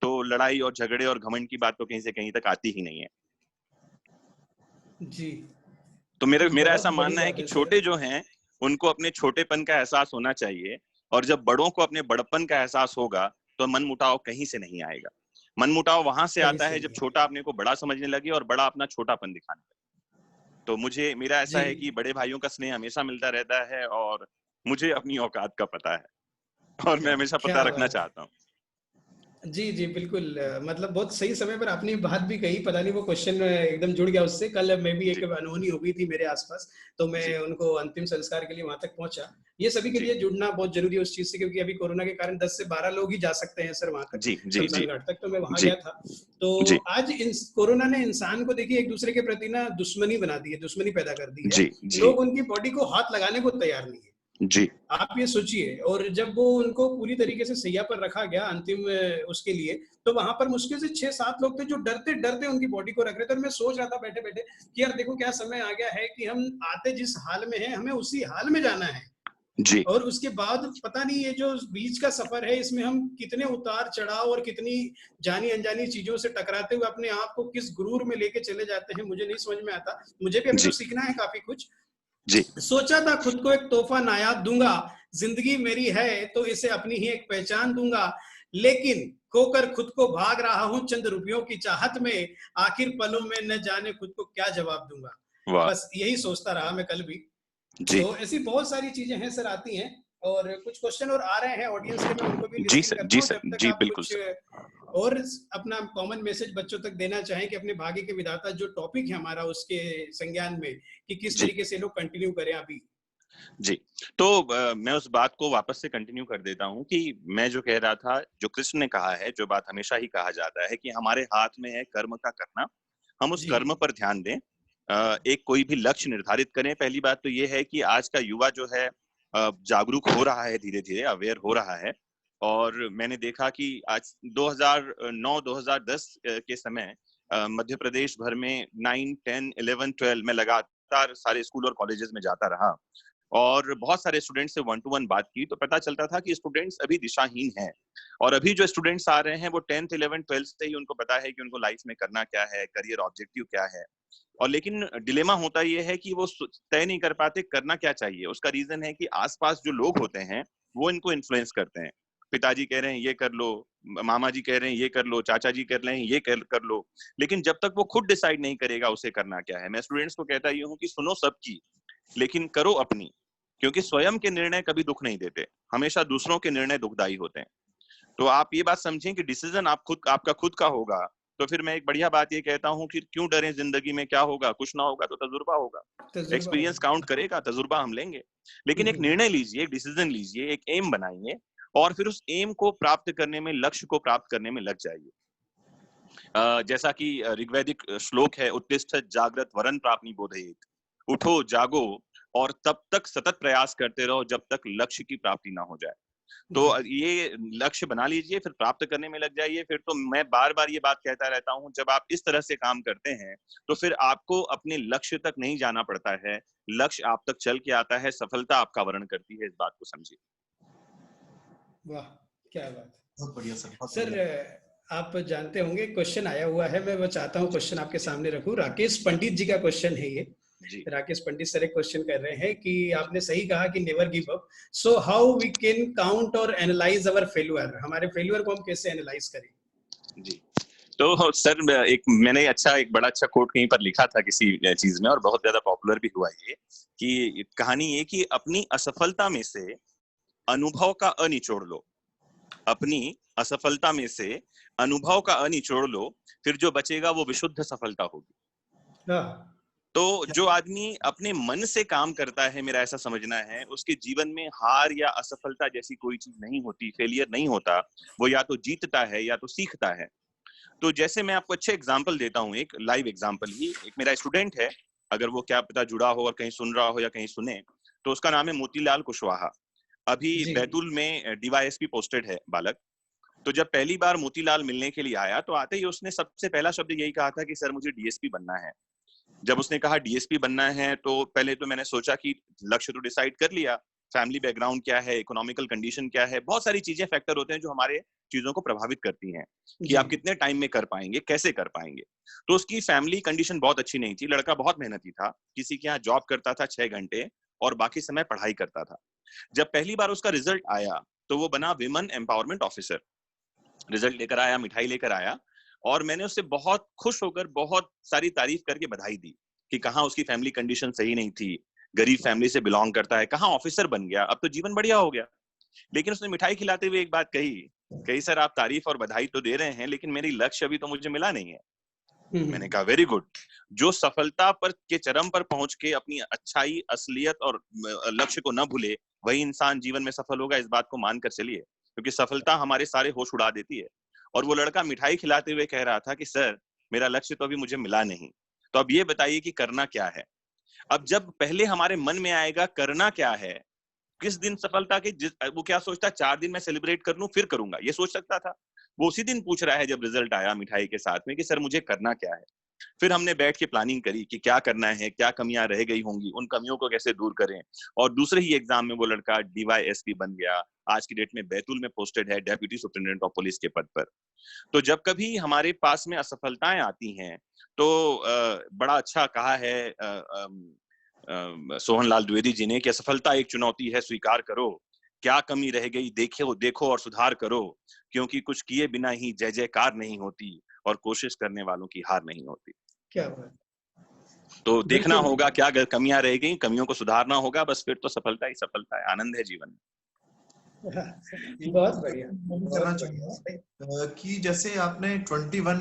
तो लड़ाई और झगड़े और घमंड की बात तो कहीं से कहीं तक आती ही नहीं है। जी, तो मेरा बहुत ऐसा बड़ी मानना है बात कि है सर। छोटे जो हैं उनको अपने छोटेपन का एहसास होना चाहिए, और जब बड़ों को अपने बड़प्पन का एहसास होगा तो मनमुटाव कहीं से नहीं आएगा। मनमुटाव वहां से कहीं आता से है जब नहीं छोटा आएगा। अपने को बड़ा समझने लगे और बड़ा अपना छोटापन दिखाने लगे। तो मेरा ऐसा जी, है कि बड़े भाइयों का स्नेह हमेशा मिलता रहता है, और मुझे अपनी औकात का पता है और मैं हमेशा पता क्या रखना बात है। चाहता हूँ। जी जी बिल्कुल, मतलब बहुत सही समय पर आपने बात भी कही, पता नहीं वो क्वेश्चन एकदम जुड़ गया उससे। कल मैं भी, एक जी अनहोनी हो गई थी मेरे आसपास, तो मैं जी उनको अंतिम संस्कार के लिए वहां तक पहुंचा। ये सभी के जी लिए जुड़ना बहुत जरूरी है उस चीज से, क्योंकि अभी कोरोना के कारण 10 से 12 लोग ही जा सकते हैं सर वहां तक, जी जी जी शमशान घाट तक। तो मैं वहां जी गया था। तो जी आज कोरोना ने इंसान को देखिए एक दूसरे के प्रति ना दुश्मनी बना दी है, दुश्मनी पैदा कर दी है। जी जी लोग उनकी बॉडी को हाथ लगाने को तैयार नहीं है। जी आप ये सोचिए, और जब वो उनको पूरी तरीके से सैया पर रखा गया अंतिम उसके लिए, तो वहां पर मुश्किल से 6-7 लोग थे जो डरते डरते उनकी बॉडी को रख रहे थे। और मैं सोच रहा था बैठे बैठे कि यार देखो क्या समय आ गया है कि हम आते जिस हाल में हैं, हमें उसी हाल में जाना है। जी और उसके बाद पता नहीं ये जो बीच का सफर है, इसमें हम कितने उतार चढ़ाव और कितनी जानी अनजानी चीजों से टकराते हुए अपने आप को किस गुरूर में लेके चले जाते हैं, मुझे नहीं समझ में आता। मुझे भी अभी तो जी सीखना है काफी कुछ। जी सोचा था खुद को एक तोहफा नायाब दूंगा, जिंदगी मेरी है तो इसे अपनी ही एक पहचान दूंगा, लेकिन खोकर खुद को भाग रहा हूं चंद रुपयों की चाहत में, आखिर पलों में न जाने खुद को क्या जवाब दूंगा। वाह बस यही सोचता रहा मैं कल भी। जी तो ऐसी बहुत सारी चीजें हैं सर, आती हैं। और कुछ क्वेश्चन और आ रहे हैं ऑडियंस के, मैं उनको भी जी लिस्टिंग सर, करता जी हूँ सर, जब तक जी आप बिल्कुल कुछ सर। और अपना कॉमन मैसेज बच्चों तक देना चाहें कि अपने भाग्य के विधाता जो टॉपिक है हमारा, उसके संज्ञान में कि किस जी तरीके से लोग कंटिन्यू करें अभी। जी। तो मैं उस बात को वापस से कंटिन्यू कर देता हूँ कि मैं जो कह रहा था, जो कृष्ण ने कहा है, जो बात हमेशा ही कहा जाता है कि हमारे हाथ में है कर्म का करना, हम उस जी कर्म पर ध्यान दें एक कोई भी लक्ष्य निर्धारित करें। पहली बात तो ये है कि आज का युवा जो है जागरूक हो रहा है, धीरे धीरे अवेयर हो रहा है। और मैंने देखा कि आज 2009-2010 के समय मध्य प्रदेश भर में 9, 10, 11, 12 में लगातार सारे स्कूल और कॉलेजेस में जाता रहा और बहुत सारे स्टूडेंट्स से 1 to 1 बात की, तो पता चलता था कि स्टूडेंट्स अभी दिशाहीन हैं। और अभी जो स्टूडेंट्स आ रहे हैं वो 10th, 11th, 12th से ही उनको पता है कि उनको लाइफ में करना क्या है, करियर ऑब्जेक्टिव क्या है। और लेकिन डिलेमा होता ये है कि वो तय नहीं कर पाते करना क्या चाहिए। उसका रीजन है कि आसपास जो लोग होते हैं वो इनको इन्फ्लुएंस करते हैं। पिताजी कह रहे हैं ये कर लो, मामा जी कह रहे हैं ये कर लो, चाचा जी कह रहे हैं ये कर लो, लेकिन जब तक वो खुद डिसाइड नहीं करेगा उसे करना क्या है। मैं स्टूडेंट्स को कहता ये हूँ कि सुनो सबकी, लेकिन करो अपनी, क्योंकि स्वयं के निर्णय कभी दुख नहीं देते, हमेशा दूसरों के निर्णय दुखदायी होते हैं। तो आप ये बात समझें कि डिसीजन आपका खुद का होगा। तो फिर मैं एक बढ़िया बात ये कहता हूँ कि क्यों डरें, जिंदगी में क्या होगा, कुछ ना होगा तो तजुर्बा होगा, एक्सपीरियंस काउंट करेगा, तजुर्बा हम लेंगे। लेकिन एक निर्णय लीजिए, एक डिसीजन लीजिए, एक एम बनाइए और फिर उस एम को प्राप्त करने में, लक्ष्य को प्राप्त करने में लग जाइए। जैसा कि ऋग्वैदिक श्लोक है, उत्तिष्ठ जागृत वरन प्राप्नि बोधयेत, उठो जागो और तब तक सतत प्रयास करते रहो जब तक लक्ष्य की प्राप्ति ना हो जाए। तो ये लक्ष्य बना लीजिए, फिर प्राप्त करने में लग जाइए। फिर तो मैं बार बार ये बात कहता रहता हूँ, जब आप इस तरह से काम करते हैं तो फिर आपको अपने लक्ष्य तक नहीं जाना पड़ता है, लक्ष्य आप तक चल के आता है, सफलता आपका वर्ण करती है। इस बात को समझिए। वाह, क्या बात। बहुत बढ़िया सर, बहुत सर बढ़िया। आप जानते होंगे क्वेश्चन आया हुआ है, मैं वो चाहता हूँ क्वेश्चन आपके सामने रखूं। राकेश पंडित जी का क्वेश्चन है ये। जी। राकेश पंडित सर एक क्वेश्चन कर रहे हैं कि आपने सही कहा कि never give up, so how we can count और एनालाइज अवर फेल्यूर, हमारे फेल्यूर को हम कैसे एनालाइज करें? जी, तो सर मैंने एक बड़ा अच्छा कोट कहीं पर लिखा था किसी चीज में और बहुत ज्यादा पॉपुलर भी हुआ ये, कि कहानी ये कि अपनी असफलता में से अनुभव का अ निचोड़ लो, अपनी असफलता में से अनुभव का अ निचोड़ लो, फिर जो बचेगा वो विशुद्ध सफलता होगी। तो जो आदमी अपने मन से काम करता है, मेरा ऐसा समझना है, उसके जीवन में हार या असफलता जैसी कोई चीज नहीं होती, फेलियर नहीं होता। वो या तो जीतता है या तो सीखता है। तो जैसे मैं आपको अच्छे एग्जांपल देता हूँ, एक लाइव एग्जांपल ही। एक मेरा स्टूडेंट है, अगर वो क्या पता जुड़ा हो और कहीं सुन रहा हो या कहीं सुने, तो उसका नाम है मोतीलाल कुशवाहा। अभी बैतूल में डीवाईएसपी पोस्टेड है बालक। तो जब पहली बार मोतीलाल मिलने के लिए आया तो आते ही उसने सबसे पहला शब्द यही कहा था कि सर मुझे डीएसपी बनना है। जब उसने कहा डीएसपी बनना है तो पहले तो मैंने सोचा कि लक्ष्य तो डिसाइड कर लिया, फैमिली बैकग्राउंड क्या है, इकोनॉमिकल कंडीशन क्या है, बहुत सारी चीजें फैक्टर होते हैं जो हमारे चीजों को प्रभावित करती हैं कि आप कितने टाइम में कर पाएंगे, कैसे कर पाएंगे। तो उसकी फैमिली कंडीशन बहुत अच्छी नहीं थी, लड़का बहुत मेहनती था, किसी के यहाँ जॉब करता था 6 घंटे और बाकी समय पढ़ाई करता था। जब पहली बार उसका रिजल्ट आया तो वो बना विमेन एम्पावरमेंट ऑफिसर। रिजल्ट लेकर आया, मिठाई लेकर आया और मैंने उससे बहुत खुश होकर बहुत सारी तारीफ करके बधाई दी कि कहाँ उसकी फैमिली कंडीशन सही नहीं थी, गरीब फैमिली से बिलोंग करता है, कहाँ ऑफिसर बन गया, अब तो जीवन बढ़िया हो गया। लेकिन उसने मिठाई खिलाते हुए एक बात कही सर आप तारीफ और बधाई तो दे रहे हैं लेकिन मेरी लक्ष्य अभी तो मुझे मिला नहीं है। मैंने कहा वेरी गुड, जो सफलता पर के चरम पर पहुंच के अपनी अच्छाई, असलियत और लक्ष्य को न भूले, वही इंसान जीवन में सफल होगा, इस बात को मानकर चलिए, क्योंकि सफलता हमारे सारे होश उड़ा देती है। और वो लड़का मिठाई खिलाते हुए कह रहा था कि सर मेरा लक्ष्य तो अभी मुझे मिला नहीं, तो अब ये बताइए कि करना क्या है। अब जब पहले हमारे मन में आएगा करना क्या है, किस दिन सफलता के, वो क्या सोचता 4 दिन मैं सेलिब्रेट कर लूं फिर करूंगा, ये सोच सकता था। वो उसी दिन पूछ रहा है जब रिजल्ट आया मिठाई के साथ में कि सर मुझे करना क्या है। फिर हमने बैठ के प्लानिंग करी कि क्या करना है, क्या कमियां रह गई होंगी, उन कमियों को कैसे दूर करें। और दूसरे ही एग्जाम में वो लड़का डीवाईएसपी बन गया, आज की डेट में बैतूल में पोस्टेड है डेप्यूटी सुपरिटेंडेंट ऑफ पुलिस के पद पर। तो जब कभी हमारे पास में असफलताएं आती हैं तो बड़ा अच्छा कहा है सोहनलाल द्विवेदी जी ने कि असफलता एक चुनौती है, स्वीकार करो, क्या कमी रह गई देखो और सुधार करो, क्योंकि कुछ किए बिना ही जय जयकार नहीं होती और कोशिश करने वालों की हार नहीं होती। क्या बात। तो देखना होगा क्या कमियां रह गई, कमियों को सुधारना होगा, बस फिर तो सफलता ही सफलता है, आनंद है जीवन में। बहुत बढ़िया। करना चाहूंगा कि जैसे आपने 21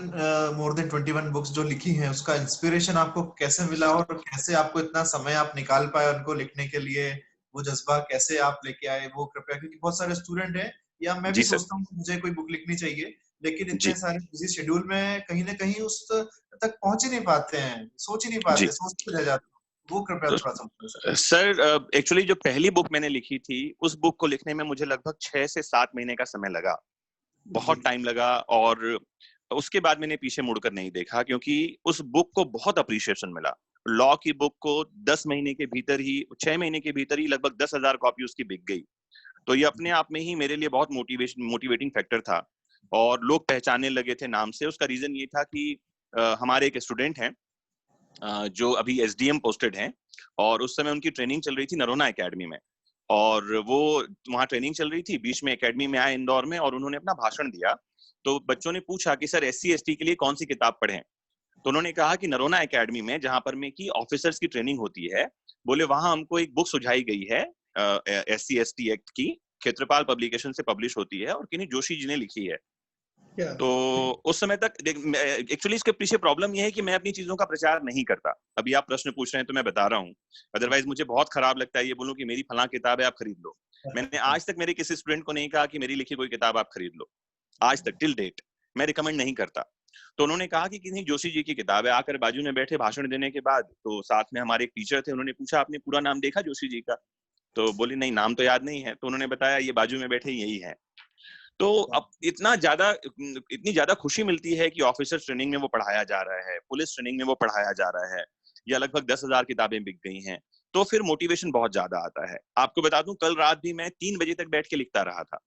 मोर देन 21 बुक्स जो लिखी हैं, उसका इंस्पिरेशन आपको कैसे मिला और कैसे आपको इतना समय आप निकाल पाए उनको लिखने के लिए, वो जज्बा कैसे आप लेके आए, वो कृपया, क्योंकि बहुत सारे स्टूडेंट हैं या मैं भी सोचता हूँ मुझे कोई बुक लिखनी चाहिए लेकिन जी इतने सारे बिजी शेड्यूल में कहीं ना कहीं उस तक पहुंच ही नहीं पाते हैं, सोच ही नहीं जी। पाते, सोचते रह जाते हैं। वो कृपया तो थोड़ा सा बताएं सर। सर एक्चुअली जो पहली बुक मैंने लिखी थी, उस बुक को लिखने में मुझे लगभग 6 से 7 महीने का समय लगा, बहुत टाइम लगा। और उसके बाद मैंने पीछे मुड़कर नहीं देखा, क्योंकि उस बुक को बहुत अप्रिशिएशन मिला। लॉ की बुक को 10 महीने के भीतर ही, 6 महीने के भीतर ही लगभग 10,000 कॉपी उसकी बिक गई। तो ये अपने आप में ही मेरे लिए बहुत मोटिवेटिंग फैक्टर था, और लोग पहचानने लगे थे नाम से। उसका रीजन ये था कि हमारे एक स्टूडेंट हैं जो अभी एसडीएम पोस्टेड हैं, और उस समय उनकी ट्रेनिंग चल रही थी नरोना एकेडमी में, और वो वहाँ ट्रेनिंग चल रही थी, बीच में एकेडमी में आए इंदौर में, और उन्होंने अपना भाषण दिया। तो बच्चों ने पूछा कि सर SC ST के लिए कौन सी किताब पढ़ें। तो उन्होंने कहा कि नरोना एकेडमी में, जहां पर में की ऑफिसर्स की ट्रेनिंग होती है, बोले वहां हमको एक बुक सुझाई गई है SC ST एक्ट की, क्षेत्रपाल पब्लिकेशन से पब्लिश होती है, और किन्हीं जोशी जी ने लिखी है। तो उस समय तक एक्चुअली इसके पीछे प्रॉब्लम यह है कि मैं अपनी चीजों का प्रचार नहीं करता। अभी आप प्रश्न पूछ रहे हैं तो मैं बता रहा हूँ, अदरवाइज मुझे बहुत खराब लगता है ये बोलूं कि मेरी फलां किताब है, आप खरीद लो। मैंने आज तक मेरे किसी स्टूडेंट को नहीं कहा कि मेरी लिखी कोई किताब आप खरीद लो, आज तक टिल डेट मैं रिकमेंड नहीं करता। तो उन्होंने कहा कि किन्हीं जोशी जी की किताब है। आकर बाजू में बैठे भाषण देने के बाद, तो साथ में हमारे एक टीचर थे, उन्होंने पूछा आपने पूरा नाम देखा जोशी जी का? तो बोले नहीं, नाम तो याद नहीं है। तो उन्होंने बताया ये बाजू में बैठे यही है। तो अब इतनी ज्यादा खुशी मिलती है कि ऑफिसर ट्रेनिंग में वो पढ़ाया जा रहा है, पुलिस ट्रेनिंग में वो पढ़ाया जा रहा है, या लगभग 10,000 किताबें बिक गई हैं, तो फिर मोटिवेशन बहुत ज्यादा आता है। आपको बता दूं, कल रात भी मैं 3 बजे तक बैठ के लिखता रहा था।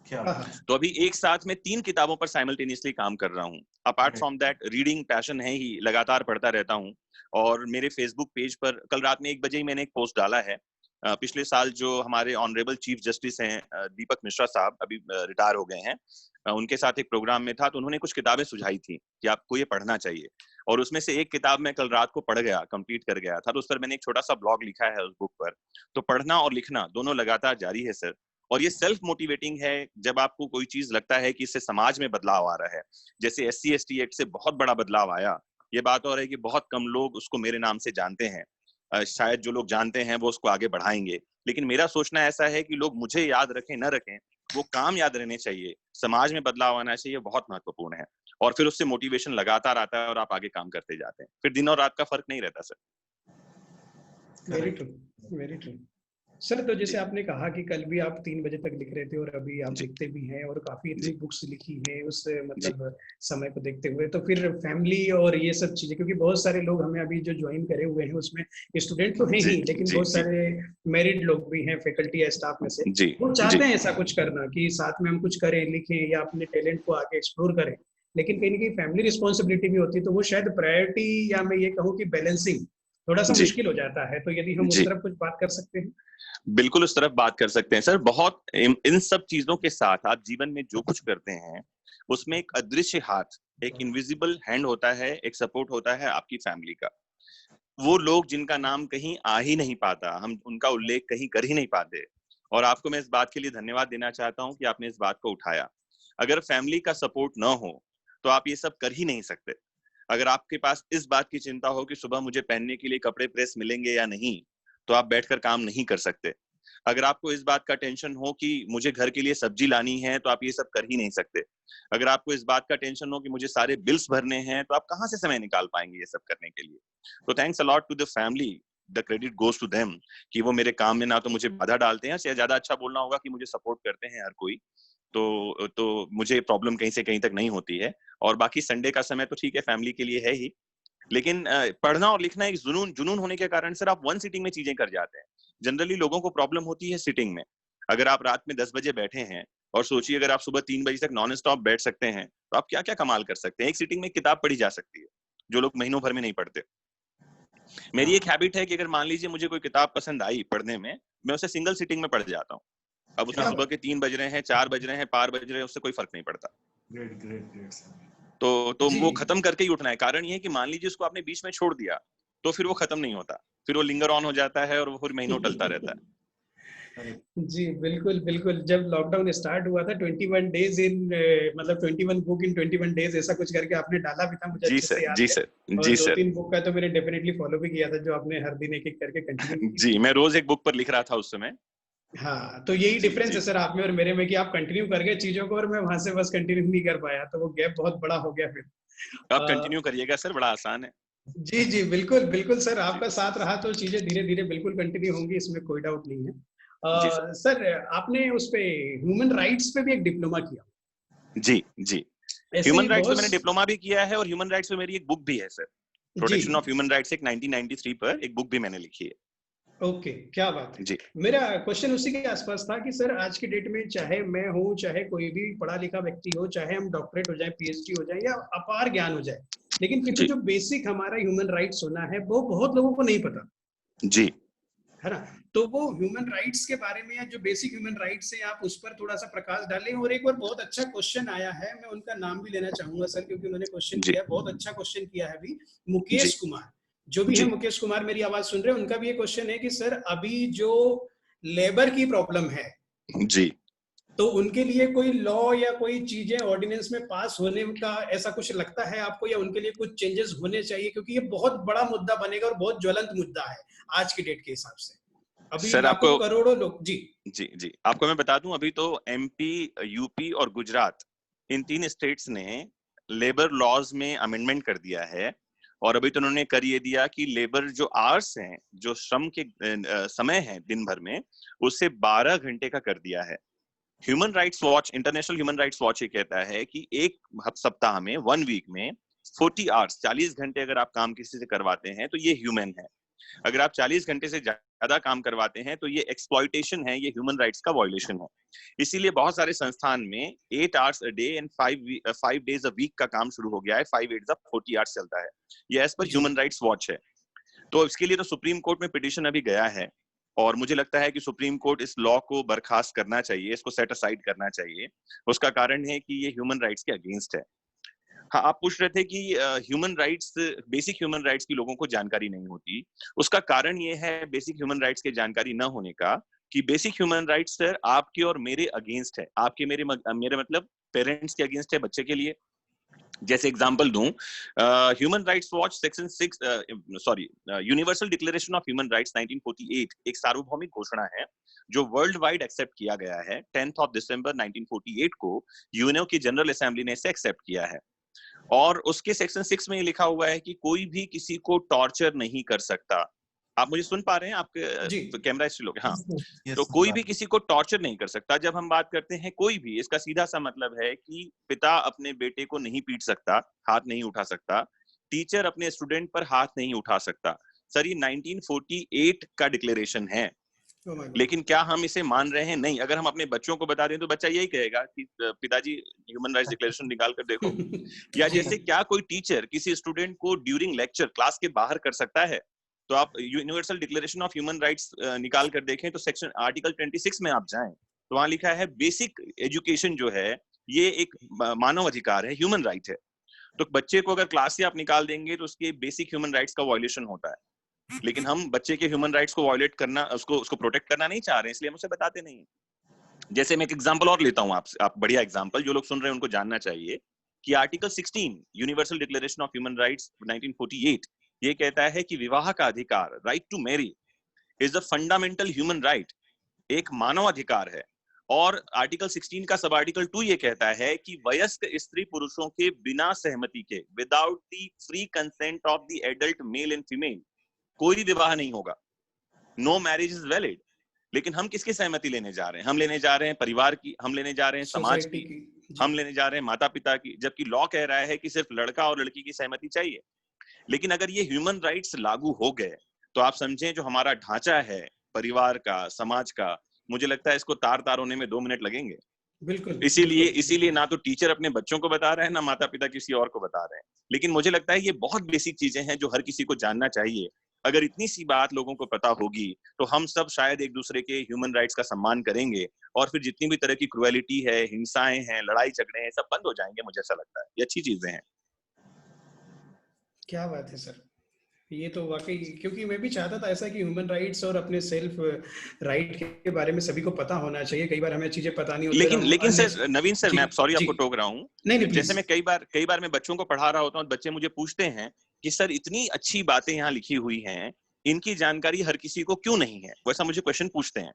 क्या तो अभी एक साथ में 3 किताबों पर साइमल्टेनियसली काम कर रहा हूँ। Apart from that, reading passion है ही, लगातार पढ़ता रहता हूँ। और मेरे फेसबुक पेज पर कल रात में 1 बजे ही मैंने एक पोस्ट डाला है। पिछले साल जो हमारे ऑनरेबल चीफ जस्टिस हैं दीपक मिश्रा साहब, अभी रिटायर हो गए हैं, उनके साथ एक प्रोग्राम में था, तो उन्होंने कुछ किताबें सुझाई थी कि आपको ये पढ़ना चाहिए। और उसमें से एक किताब मैं कल रात को पढ़ गया, कंप्लीट कर गया था। तो उस पर मैंने एक छोटा सा ब्लॉग लिखा है उस बुक पर। तो पढ़ना और लिखना दोनों लगातार जारी है सर। और ये सेल्फ मोटिवेटिंग है, जब आपको कोई चीज लगता है कि इससे समाज में बदलाव आ रहा है। जैसे SC ST एक्ट से बहुत बड़ा बदलाव आया। ये बात और है कि बहुत कम लोग उसको मेरे नाम से जानते हैं, शायद जो लोग जानते हैं वो उसको आगे बढ़ाएंगे। लेकिन मेरा सोचना ऐसा है कि लोग मुझे याद रखें न रखें, वो काम याद रहने चाहिए, समाज में बदलाव आना चाहिए, बहुत महत्वपूर्ण है। और फिर उससे मोटिवेशन लगातार आता है और आप आगे काम करते जाते हैं, फिर दिन और रात का फर्क नहीं रहता sir. Very true, very true. Sir, तो जैसे आपने कहा कि कल भी आप 3 बजे तक लिख रहे थे और अभी आप लिखते भी हैं, और काफी इतनी बुक्स लिखी हैं उस मतलब समय को देखते हुए, तो फिर फैमिली और ये सब चीजें, क्योंकि बहुत सारे लोग हमें अभी जो ज्वाइन करे हुए हैं उसमें स्टूडेंट तो हैं ही, लेकिन बहुत सारे मैरिड लोग भी हैं फैकल्टी या स्टाफ में से, वो चाहते हैं ऐसा कुछ करना कि साथ में हम कुछ करें, लिखें या अपने टैलेंट को आगे एक्सप्लोर करें, लेकिन कहीं ना कहीं फैमिली रिस्पॉन्सिबिलिटी भी होती है, तो वो शायद प्रायोरिटी, या मैं ये कहूँ कि बैलेंसिंग थोड़ा सा मुश्किल हो जाता है। तो यदि हम उस तरफ कुछ बात कर सकते हैं। बिल्कुल उस तरफ बात कर सकते हैं सर। बहुत इन सब चीजों के साथ आप जीवन में जो कुछ करते हैं उसमें एक अदृश्य हाथ, एक इनविजिबल हैंड होता है, एक सपोर्ट होता है आपकी फैमिली का। वो लोग जिनका नाम कहीं आ ही नहीं पाता, हम उनका उल्लेख कहीं कर ही नहीं पाते। और आपको मैं इस बात के लिए धन्यवाद देना चाहता हूं कि आपने इस बात को उठाया। अगर फैमिली का सपोर्ट न हो तो आप ये सब कर ही नहीं सकते। अगर आपके पास इस बात की चिंता हो कि सुबह मुझे पहनने के लिए कपड़े प्रेस मिलेंगे या नहीं, तो आप बैठकर काम नहीं कर सकते। अगर आपको इस बात का टेंशन हो कि मुझे घर के लिए सब्जी लानी है, तो आप ये सब कर ही नहीं सकते। अगर आपको इस बात का टेंशन हो कि मुझे सारे बिल्स भरने हैं, तो आप कहाँ से समय निकाल पाएंगे ये सब करने के लिए। तो thanks a lot to the family, the credit goes to them, कि वो मेरे काम में ना तो मुझे बाधा डालते हैं, ज्यादा अच्छा बोलना होगा कि मुझे सपोर्ट करते हैं हर कोई। तो मुझे प्रॉब्लम कहीं से कहीं तक नहीं होती है। और बाकी संडे का समय तो ठीक है, फैमिली के लिए है ही, लेकिन पढ़ना और लिखना एक जुनून होने के कारण सर आप वन सिटिंग में चीजें कर जाते हैं। जनरली लोगों को प्रॉब्लम होती है सिटिंग में। अगर आप रात में 10 बजे बैठे हैं और सोचिए अगर आप सुबह 3 बजे तक नॉन स्टॉप बैठ सकते हैं, तो आप क्या क्या कमाल कर सकते हैं। एक सिटिंग में किताब पढ़ी जा सकती है, जो लोग महीनों भर में नहीं पढ़ते। मेरी एक हैबिट है कि अगर मान लीजिए मुझे कोई किताब पसंद आई पढ़ने में, मैं उसे सिंगल सिटिंग में पढ़ जाता हूँ। अब उसमें सुबह के 3 बज रहे हैं, 4 बज रहे हैं, 5 बज रहे हैं, उससे कोई फर्क नहीं पड़ता। तो वो खत्म करके ही उठना है। कारण ये है कि मान लीजिए उसको आपने बीच में छोड़ दिया, तो फिर वो खत्म नहीं होता, फिर वो लिंगर ऑन हो जाता है और वो फिर महीनों टलता रहता है। जी बिल्कुल बिल्कुल। जब लॉकडाउन स्टार्ट हुआ था 21 डेज इन मतलब 21 बुक इन 21 डेज ऐसा कुछ करके आपने डाला भी था, मुझे अच्छे से याद है। और 2-3 बुक का तो मैंने डेफिनेटली फॉलो भी किया था, जो आपने हर दिन एक एक करके कंटिन्यू जी, मैं रोज एक बुक पर लिख रहा था उस समय। हाँ, तो यही जी डिफरेंस जी है सर आप में और मेरे में कि आप कंटिन्यू कर गए चीजों को और मैं वहां से बस कंटिन्यू नहीं कर पाया, तो वो गैप बहुत बड़ा हो गया फिर। आप अ, कंटिन्यू करिएगा सर, बड़ा आसान है। जी जी बिल्कुल बिल्कुल सर, जी आपका साथ रहा तो चीजें धीरे धीरे बिल्कुल कंटिन्यू होंगी, इसमें कोई डाउट नहीं है। जी सर। सर आपने उस पे ह्यूमन राइट्स पे भी एक डिप्लोमा किया, जी जी, ऐसे ही ह्यूमन राइट्स पे बहुत। मैंने डिप्लोमा भी किया है और ह्यूमन राइट्स पे मेरी एक बुक भी है सर। जी protection of human rights act 1993 पर एक बुक भी मैंने लिखी है। ओके, क्या बात है। जी मेरा क्वेश्चन उसी के आसपास था कि सर आज की डेट में चाहे मैं हूँ, चाहे कोई भी पढ़ा लिखा व्यक्ति हो, चाहे हम डॉक्टरेट हो जाए, पीएचडी हो जाए या अपार ज्ञान हो जाए, लेकिन फिर भी जी जो बेसिक हमारा ह्यूमन राइट्स होना है वो बहुत लोगों को नहीं पता, जी है ना। तो वो ह्यूमन राइट्स के बारे में या जो बेसिक ह्यूमन राइट्स है, आप उस पर थोड़ा सा प्रकाश डालें। और एक और बहुत अच्छा क्वेश्चन आया है, मैं उनका नाम भी लेना चाहूंगा सर, क्योंकि उन्होंने क्वेश्चन जी किया, बहुत अच्छा क्वेश्चन किया है अभी। जी मुकेश कुमार जो भी है, जी मुकेश कुमार मेरी आवाज सुन रहे हैं, उनका भी ये क्वेश्चन है कि सर अभी जो लेबर की प्रॉब्लम है, जी तो उनके लिए कोई लॉ या कोई चीजें ऑर्डिनेंस में पास होने का ऐसा कुछ लगता है आपको, या उनके लिए कुछ चेंजेस होने चाहिए, क्योंकि ये बहुत बड़ा मुद्दा बनेगा और बहुत ज्वलंत मुद्दा है आज की डेट के हिसाब से। अभी सर लाखों आपको करोड़ों लोग। जी जी जी आपको मैं बता दूं, अभी तो एमपी, यूपी और गुजरात, इन 3 स्टेट्स ने लेबर लॉज में अमेंडमेंट कर दिया है। और अभी तो उन्होंने कर ये दिया कि लेबर जो आवर्स हैं, जो श्रम के समय है दिन भर में, उससे 12 घंटे का कर दिया है। Human rights watch, international human rights watch ये कहता है कि एक सप्ताह में, 1 वीक में 40 आवर्स, 40 घंटे अगर आप काम किसी से करवाते हैं तो ये ह्यूमन है। अगर आप 40 घंटे से ज्यादा काम करवाते हैं तो ये एक्सप्लॉइटेशन है, ये ह्यूमन राइट्स का वायलेशन है। इसीलिए बहुत सारे संस्थान में 8 hours a day and 5 days a week का काम शुरू हो गया है। 5 8 40 आवर्स चलता है। ये एज पर जी ह्यूमन राइट्स वॉच है। तो इसके लिए तो सुप्रीम कोर्ट में पिटीशन अभी गया है, और मुझे लगता है कि सुप्रीम कोर्ट इस लॉ को बर्खास्त करना चाहिए, इसको सेट असाइड करना चाहिए। उसका कारण है कि ये ह्यूमन राइट्स के अगेंस्ट है। हाँ, आप पूछ रहे थे कि human rights, basic human rights की लोगों को जानकारी नहीं होती। उसका कारण ये है बेसिक ह्यूमन राइट्स के जानकारी न होने का, कि बेसिक ह्यूमन राइट्स सर आपके और मेरे अगेंस्ट है। आपके मेरे मतलब पेरेंट्स के अगेंस्ट है बच्चे के लिए। जैसे एग्जांपल दूं, human rights watch section 6, universal declaration of human rights 1948 एक सार्वभौमिक घोषणा है जो वर्ल्ड वाइड एक्सेप्ट किया गया है। 10 दिसंबर 1948 को यूएनओ की जनरल असेंबली ने इसे एक्सेप्ट किया है। और उसके सेक्शन 6 में ये लिखा हुआ है कि कोई भी किसी को टॉर्चर नहीं कर सकता। आप मुझे सुन पा रहे हैं? जी आपके कैमरा स्टिल हो गया? हाँ। तो यस कोई भी किसी को टॉर्चर नहीं कर सकता। जब हम बात करते हैं कोई भी, इसका सीधा सा मतलब है कि पिता अपने बेटे को नहीं पीट सकता, हाथ नहीं उठा सकता। टीचर अपने स्टूडेंट पर हाथ नहीं उठा सकता। सर ये 1948 का डिक्लेरेशन है। oh my God. लेकिन क्या हम इसे मान रहे हैं? नहीं। अगर हम अपने बच्चों को बता दें तो बच्चा यही कहेगा कि पिताजी ह्यूमन राइट्स डिक्लेरेशन निकाल कर देखो। या जी जैसे क्या कोई टीचर किसी स्टूडेंट को ड्यूरिंग लेक्चर क्लास के बाहर कर सकता है? तो आप universal declaration of human rights निकाल कर देखें तो सेक्शन आर्टिकल 26 में आप जाएं तो वहां लिखा है बेसिक एजुकेशन जो है ये एक मानव अधिकार है, ह्यूमन राइट है। तो बच्चे को अगर क्लास से आप निकाल देंगे तो उसके बेसिक ह्यूमन राइट्स का वायलेशन होता है। लेकिन हम बच्चे के ह्यूमन राइट्स को वायलेट करना, उसको प्रोटेक्ट करना नहीं चाह रहे हैं, इसलिए हम उसे बताते नहीं हैं। जैसे मैं एक एग्जांपल और लेता हूं आपसे, आप बढ़िया एग्जांपल, जो लोग सुन रहे हैं उनको जानना चाहिए कि article 16 universal declaration of human rights 1948 ये कहता है कि विवाह का अधिकार, right to marry, is a fundamental human right, एक मानव अधिकार है। और आर्टिकल 16 का सब आर्टिकल 2 ये कहता है कि वयस्क स्त्री पुरुषों के बिना सहमति के, without the free consent of the adult male and female, कोई विवाह नहीं होगा। No marriage is valid. लेकिन हम किसकी सहमति लेने जा रहे हैं? हम लेने जा रहे हैं परिवार की, हम लेने जा रहे हैं समाज सोसाइटी की, की। हम लेने जा रहे हैं माता पिता की, जबकि लॉ कह रहा है कि सिर्फ लड़का और लड़की की सहमति चाहिए। लेकिन अगर ये ह्यूमन राइट्स लागू हो गए तो आप समझें जो हमारा ढांचा है परिवार का, समाज का, मुझे लगता है इसको तार तार होने में 2 मिनट लगेंगे। बिल्कुल इसीलिए ना तो टीचर अपने बच्चों को बता रहे हैं, ना माता पिता किसी और को बता रहे हैं। लेकिन मुझे लगता है ये बहुत बेसिक चीजें हैं जो हर किसी को जानना चाहिए। अगर इतनी सी बात लोगों को पता होगी तो हम सब शायद एक दूसरे के ह्यूमन राइट्स का सम्मान करेंगे, और फिर जितनी भी तरह की क्रुएलिटी है, हिंसाएं हैं, लड़ाई झगड़े हैं, सब बंद हो जाएंगे। मुझे ऐसा लगता है ये अच्छी चीजें हैं। क्या बात है सर, ये तो वाकई, क्योंकि मैं भी चाहता था ऐसा कि ह्यूमन राइट्स और अपने सेल्फ राइट के बारे में सभी को पता होना चाहिए। कई बार हमें चीजें पता नहीं होती। लेकिन सर, नवीन सर, मैं सॉरी आपको टोक रहा हूँ। नहीं जैसे मैं कई बार मैं बच्चों को पढ़ा रहा होता हूँ, बच्चे मुझे पूछते हैं कि सर इतनी अच्छी बातें यहाँ लिखी हुई हैं, इनकी जानकारी हर किसी को क्यों नहीं है? वैसा मुझे क्वेश्चन पूछते हैं।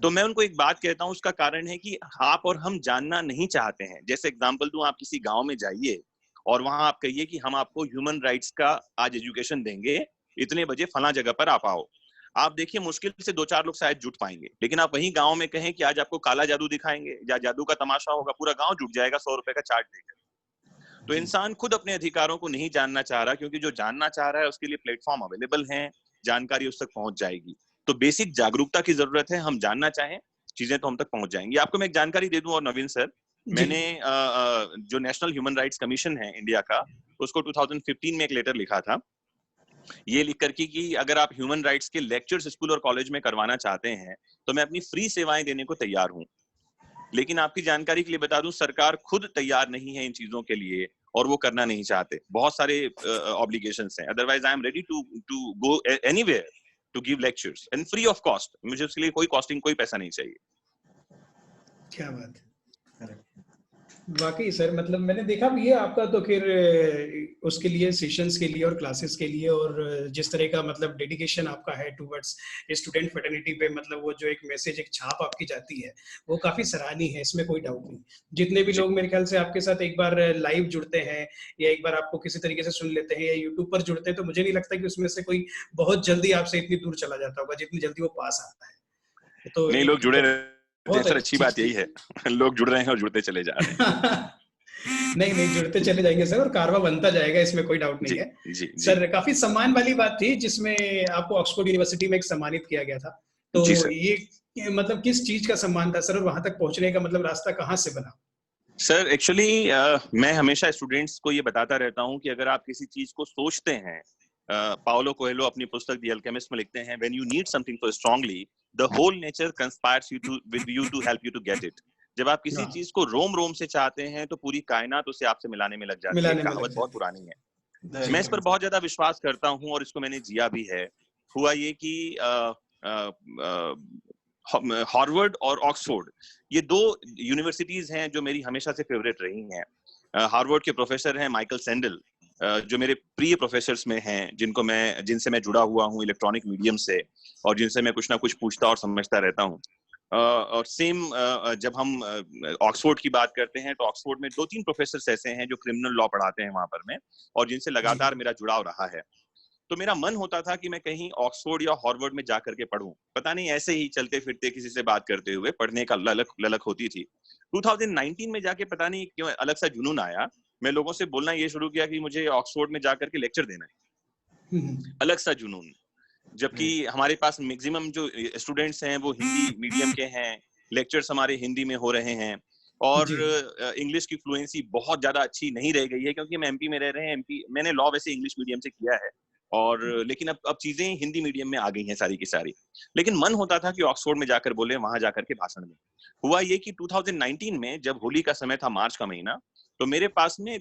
तो मैं उनको एक बात कहता हूँ, उसका कारण है कि आप और हम जानना नहीं चाहते हैं। जैसे एग्जांपल दूं, आप किसी गांव में जाइए और वहां आप कहिए कि हम आपको ह्यूमन राइट्स का आज एजुकेशन देंगे, इतने बजे फला जगह पर आप आओ। आप देखिए मुश्किल से 2-4 लोग शायद जुट पाएंगे। लेकिन आप वहीं गांव में कहें कि आज आपको काला जादू दिखाएंगे या जादू का तमाशा होगा, पूरा गांव जुट जाएगा 100 रुपए का चार्ट देकर। तो इंसान खुद अपने अधिकारों को नहीं जानना चाह रहा, क्योंकि जो जानना चाह रहा है उसके लिए प्लेटफॉर्म अवेलेबल हैं, जानकारी उस तक पहुंच जाएगी। तो बेसिक जागरूकता की जरूरत है। हम जानना चाहें चीजें तो हम तक पहुंच जाएंगी। आपको मैं एक जानकारी दे दूं, और नवीन सर, मैंने जो नेशनल ह्यूमन राइट्स कमीशन है इंडिया का, उसको 2015 में एक लेटर लिखा था, ये लिख करके कि अगर आप ह्यूमन राइट्स के लेक्चर्स स्कूल और कॉलेज में करवाना चाहते हैं तो मैं अपनी फ्री सेवाएं देने को तैयार हूं। लेकिन आपकी जानकारी के लिए बता दूं, सरकार खुद तैयार नहीं है इन चीजों के लिए, और वो करना नहीं चाहते। बहुत सारे ऑब्लिगेशंस हैं। Otherwise I am ready to go anywhere to give lectures and free of cost. मुझे उसके लिए कोई कॉस्टिंग, कोई पैसा नहीं चाहिए। क्या बात है, वाकई सर। मतलब मैंने देखा भी है आपका, तो फिर उसके लिए सेशंस के लिए और क्लासेस के लिए, और जिस तरह का मतलब डेडिकेशन आपका है टुवर्ड्स स्टूडेंट फैटर्निटी पे, मतलब वो जो एक मैसेज, एक छाप आपकी जाती है, वो काफी सराहनीय है, इसमें कोई डाउट नहीं। जितने भी लोग मेरे ख्याल से आपके साथ एक बार लाइव जुड़ते हैं या एक बार आपको किसी तरीके से सुन लेते हैं या यूट्यूब पर जुड़ते हैं, तो मुझे नहीं लगता कि उसमें से कोई बहुत जल्दी आपसे इतनी दूर चला जाता होगा जितनी जल्दी वो पास आता है। तो नहीं, लोग जुड़े सर, अच्छी बात यही है। लोग जुड़ रहे हैं और जुड़ते चले जा रहे हैं। नहीं, जुड़ते चले जाएंगे सर, और कारवा बनता जाएगा, इसमें कोई डाउट नहीं है। जी। सर, काफी सम्मान वाली बात थी जिसमें आपको ऑक्सफोर्ड यूनिवर्सिटी में एक सम्मानित किया गया था। तो ये मतलब किस चीज का सम्मान था सर, और वहां तक पहुंचने का मतलब रास्ता कहाँ से बना? सर एक्चुअली मैं हमेशा स्टूडेंट्स को ये बताता रहता हूँ कि अगर आप किसी चीज को सोचते हैं, पाओलो कोएल्हो अपनी पुस्तक द अल्केमिस्ट में लिखते हैं, when you need something so strongly the whole nature conspires with you to help you to get it. जब आप किसी चीज को रोम रोम से चाहते हैं तो पूरी कायनात उसे आपसे मिलाने में लग जाती है। कहावत बहुत पुरानी है, मैं इस पर बहुत ज्यादा विश्वास करता हूँ और इसको मैंने जिया भी है। हुआ ये कि हार्वर्ड और ऑक्सफोर्ड, ये 2 यूनिवर्सिटीज हैं जो मेरी हमेशा से फेवरेट रही हैं। हार्वर्ड के प्रोफेसर हैं माइकल सैंडल, जो मेरे प्रिय प्रोफेसर्स में हैं, जिनसे मैं जुड़ा हुआ हूँ इलेक्ट्रॉनिक मीडियम से, और जिनसे मैं कुछ ना कुछ पूछता और समझता रहता हूँ। और सेम जब हम ऑक्सफोर्ड की बात करते हैं तो ऑक्सफोर्ड में 2-3 प्रोफेसर्स ऐसे हैं जो क्रिमिनल लॉ पढ़ाते हैं वहां पर में, और जिनसे लगातार मेरा जुड़ाव रहा है। तो मेरा मन होता था कि मैं कहीं ऑक्सफोर्ड या हार्वर्ड में जाकर के पढूं। पता नहीं, ऐसे ही चलते फिरते किसी से बात करते हुए पढ़ने का ललक होती थी। 2019 में जाके पता नहीं क्यों अलग सा जुनून आया। मैं लोगों से बोलना ये शुरू किया कि मुझे ऑक्सफोर्ड में जाकर के लेक्चर देना है। अलग सा जुनून। जबकि हमारे पास मैक्सिमम जो स्टूडेंट्स हैं वो हिंदी मीडियम के हैं, लेक्चर्स हमारे हिंदी में हो रहे हैं, और इंग्लिश की फ्लुएंसी बहुत ज्यादा अच्छी नहीं रह गई है, क्योंकि हम एमपी में रह रहे हैं। एमपी मैंने लॉ वैसे इंग्लिश मीडियम से किया है, और लेकिन अब चीजें हिंदी मीडियम में आ गई हैं सारी की सारी। लेकिन मन होता था कि ऑक्सफोर्ड में जाकर बोले, वहां जाकर के भाषण में। हुआ ये कि 2019 में जब होली का समय था, मार्च का महीना, तो मेरे पास में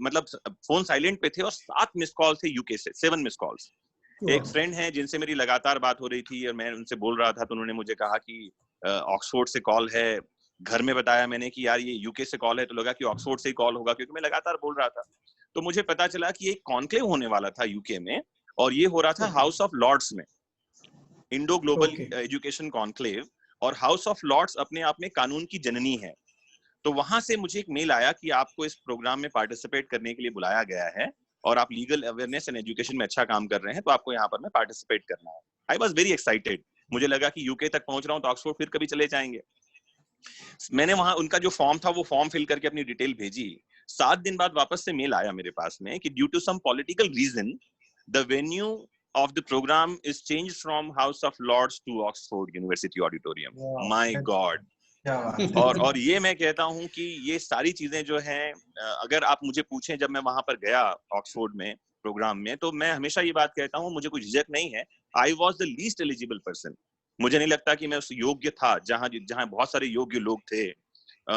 मतलब फोन साइलेंट पे थे और 7 मिस कॉल थे यूके से, 7 मिस कॉल्स। एक फ्रेंड है जिनसे मेरी लगातार बात हो रही थी और मैं उनसे बोल रहा था, तो उन्होंने मुझे कहा कि ऑक्सफोर्ड से कॉल है। घर में बताया मैंने कि यार ये यूके से कॉल है, तो लगा कि ऑक्सफोर्ड से ही कॉल होगा, क्योंकि मैं लगातार बोल रहा था। तो मुझे पता चला कि एक कॉन्क्लेव होने वाला था यूके में, और ये हो रहा था हाउस ऑफ लॉर्ड्स में, इंडो ग्लोबल एजुकेशन कॉन्क्लेव। और हाउस ऑफ लॉर्ड्स अपने आप में कानून की जननी है। तो वहां से मुझे एक मेल आया कि आपको इस प्रोग्राम में पार्टिसिपेट करने के लिए बुलाया गया है, और आप लीगल अवेयरनेस एंड एजुकेशन में अच्छा काम कर रहे हैं, तो आपको यहाँ पर में पार्टिसिपेट करना है। I was very excited. मुझे लगा कि यूके तक पहुंच रहा हूँ तो ऑक्सफोर्ड फिर कभी चले जाएंगे। मैंने वहां उनका जो फॉर्म था वो फॉर्म फिल करके अपनी डिटेल भेजी। 7 दिन बाद वापस से मेल आया मेरे पास में कि due to some political reason the venue of the programme is changed from House of Lords to Oxford University auditorium. My God. और ये मैं कहता हूं कि ये सारी चीजें जो हैं, अगर आप मुझे पूछें जब मैं वहां पर गया ऑक्सफोर्ड में प्रोग्राम में, तो मैं हमेशा ये बात कहता हूं, मुझे कोई झिझक नहीं है। I was the least eligible person. मुझे नहीं लगता कि मैं उस योग्य था, जहां बहुत सारे योग्य लोग थे।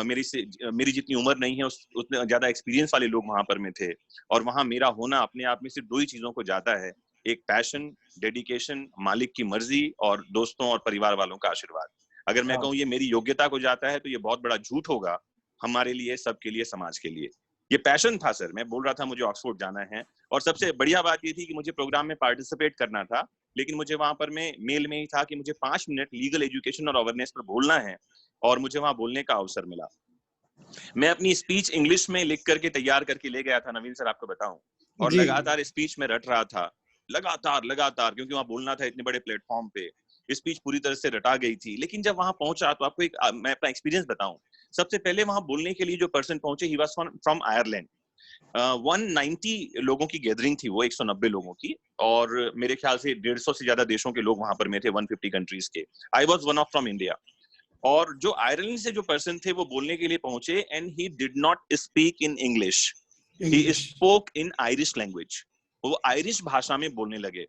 मेरी जितनी उम्र नहीं है उतने ज्यादा एक्सपीरियंस वाले लोग वहां पर में थे, और वहां मेरा होना अपने आप में सिर्फ 2 ही चीजों को जाता है, एक पैशन, डेडिकेशन, मालिक की मर्जी, और दोस्तों और परिवार वालों का आशीर्वाद। अगर मैं कहूँ ये मेरी योग्यता को जाता है तो ये बहुत बड़ा झूठ होगा हमारे लिए, सबके लिए, समाज के लिए। ये पैशन था सर। मैं बोल रहा था मुझे ऑक्सफोर्ड जाना है, और सबसे बढ़िया बात ये थी कि मुझे प्रोग्राम में पार्टिसिपेट करना था, लेकिन मुझे वहां पर मैं मेल में ही था कि मुझे 5 मिनट लीगल एजुकेशन और अवेयरनेस पर बोलना है, और मुझे वहां बोलने का अवसर मिला। मैं अपनी स्पीच इंग्लिश में लिख करके तैयार करके ले गया था, नवीन सर आपको बताऊं, और लगातार स्पीच में रट रहा था, लगातार, क्योंकि वहां बोलना था इतने बड़े प्लेटफॉर्म पे। स्पीच पूरी तरह से रटा गई थी, लेकिन जब वहां पहुंचा तो आपको एक मैं अपना एक्सपीरियंस बताऊं। सबसे पहले वहां बोलने के लिए जो पर्सन पहुंचे, ही वाज फ्रॉम आयरलैंड। 190 लोगों की गैदरिंग थी वो, 190 लोगों की, और मेरे ख्याल से 150 से ज्यादा देशों के लोग वहां पर में थे, 150 कंट्रीज के। I was one of from India. और जो आयरलैंड से जो पर्सन थे वो बोलने के लिए पहुंचे, and he did not speak in English, he spoke in Irish language. वो आयरिश भाषा में बोलने लगे,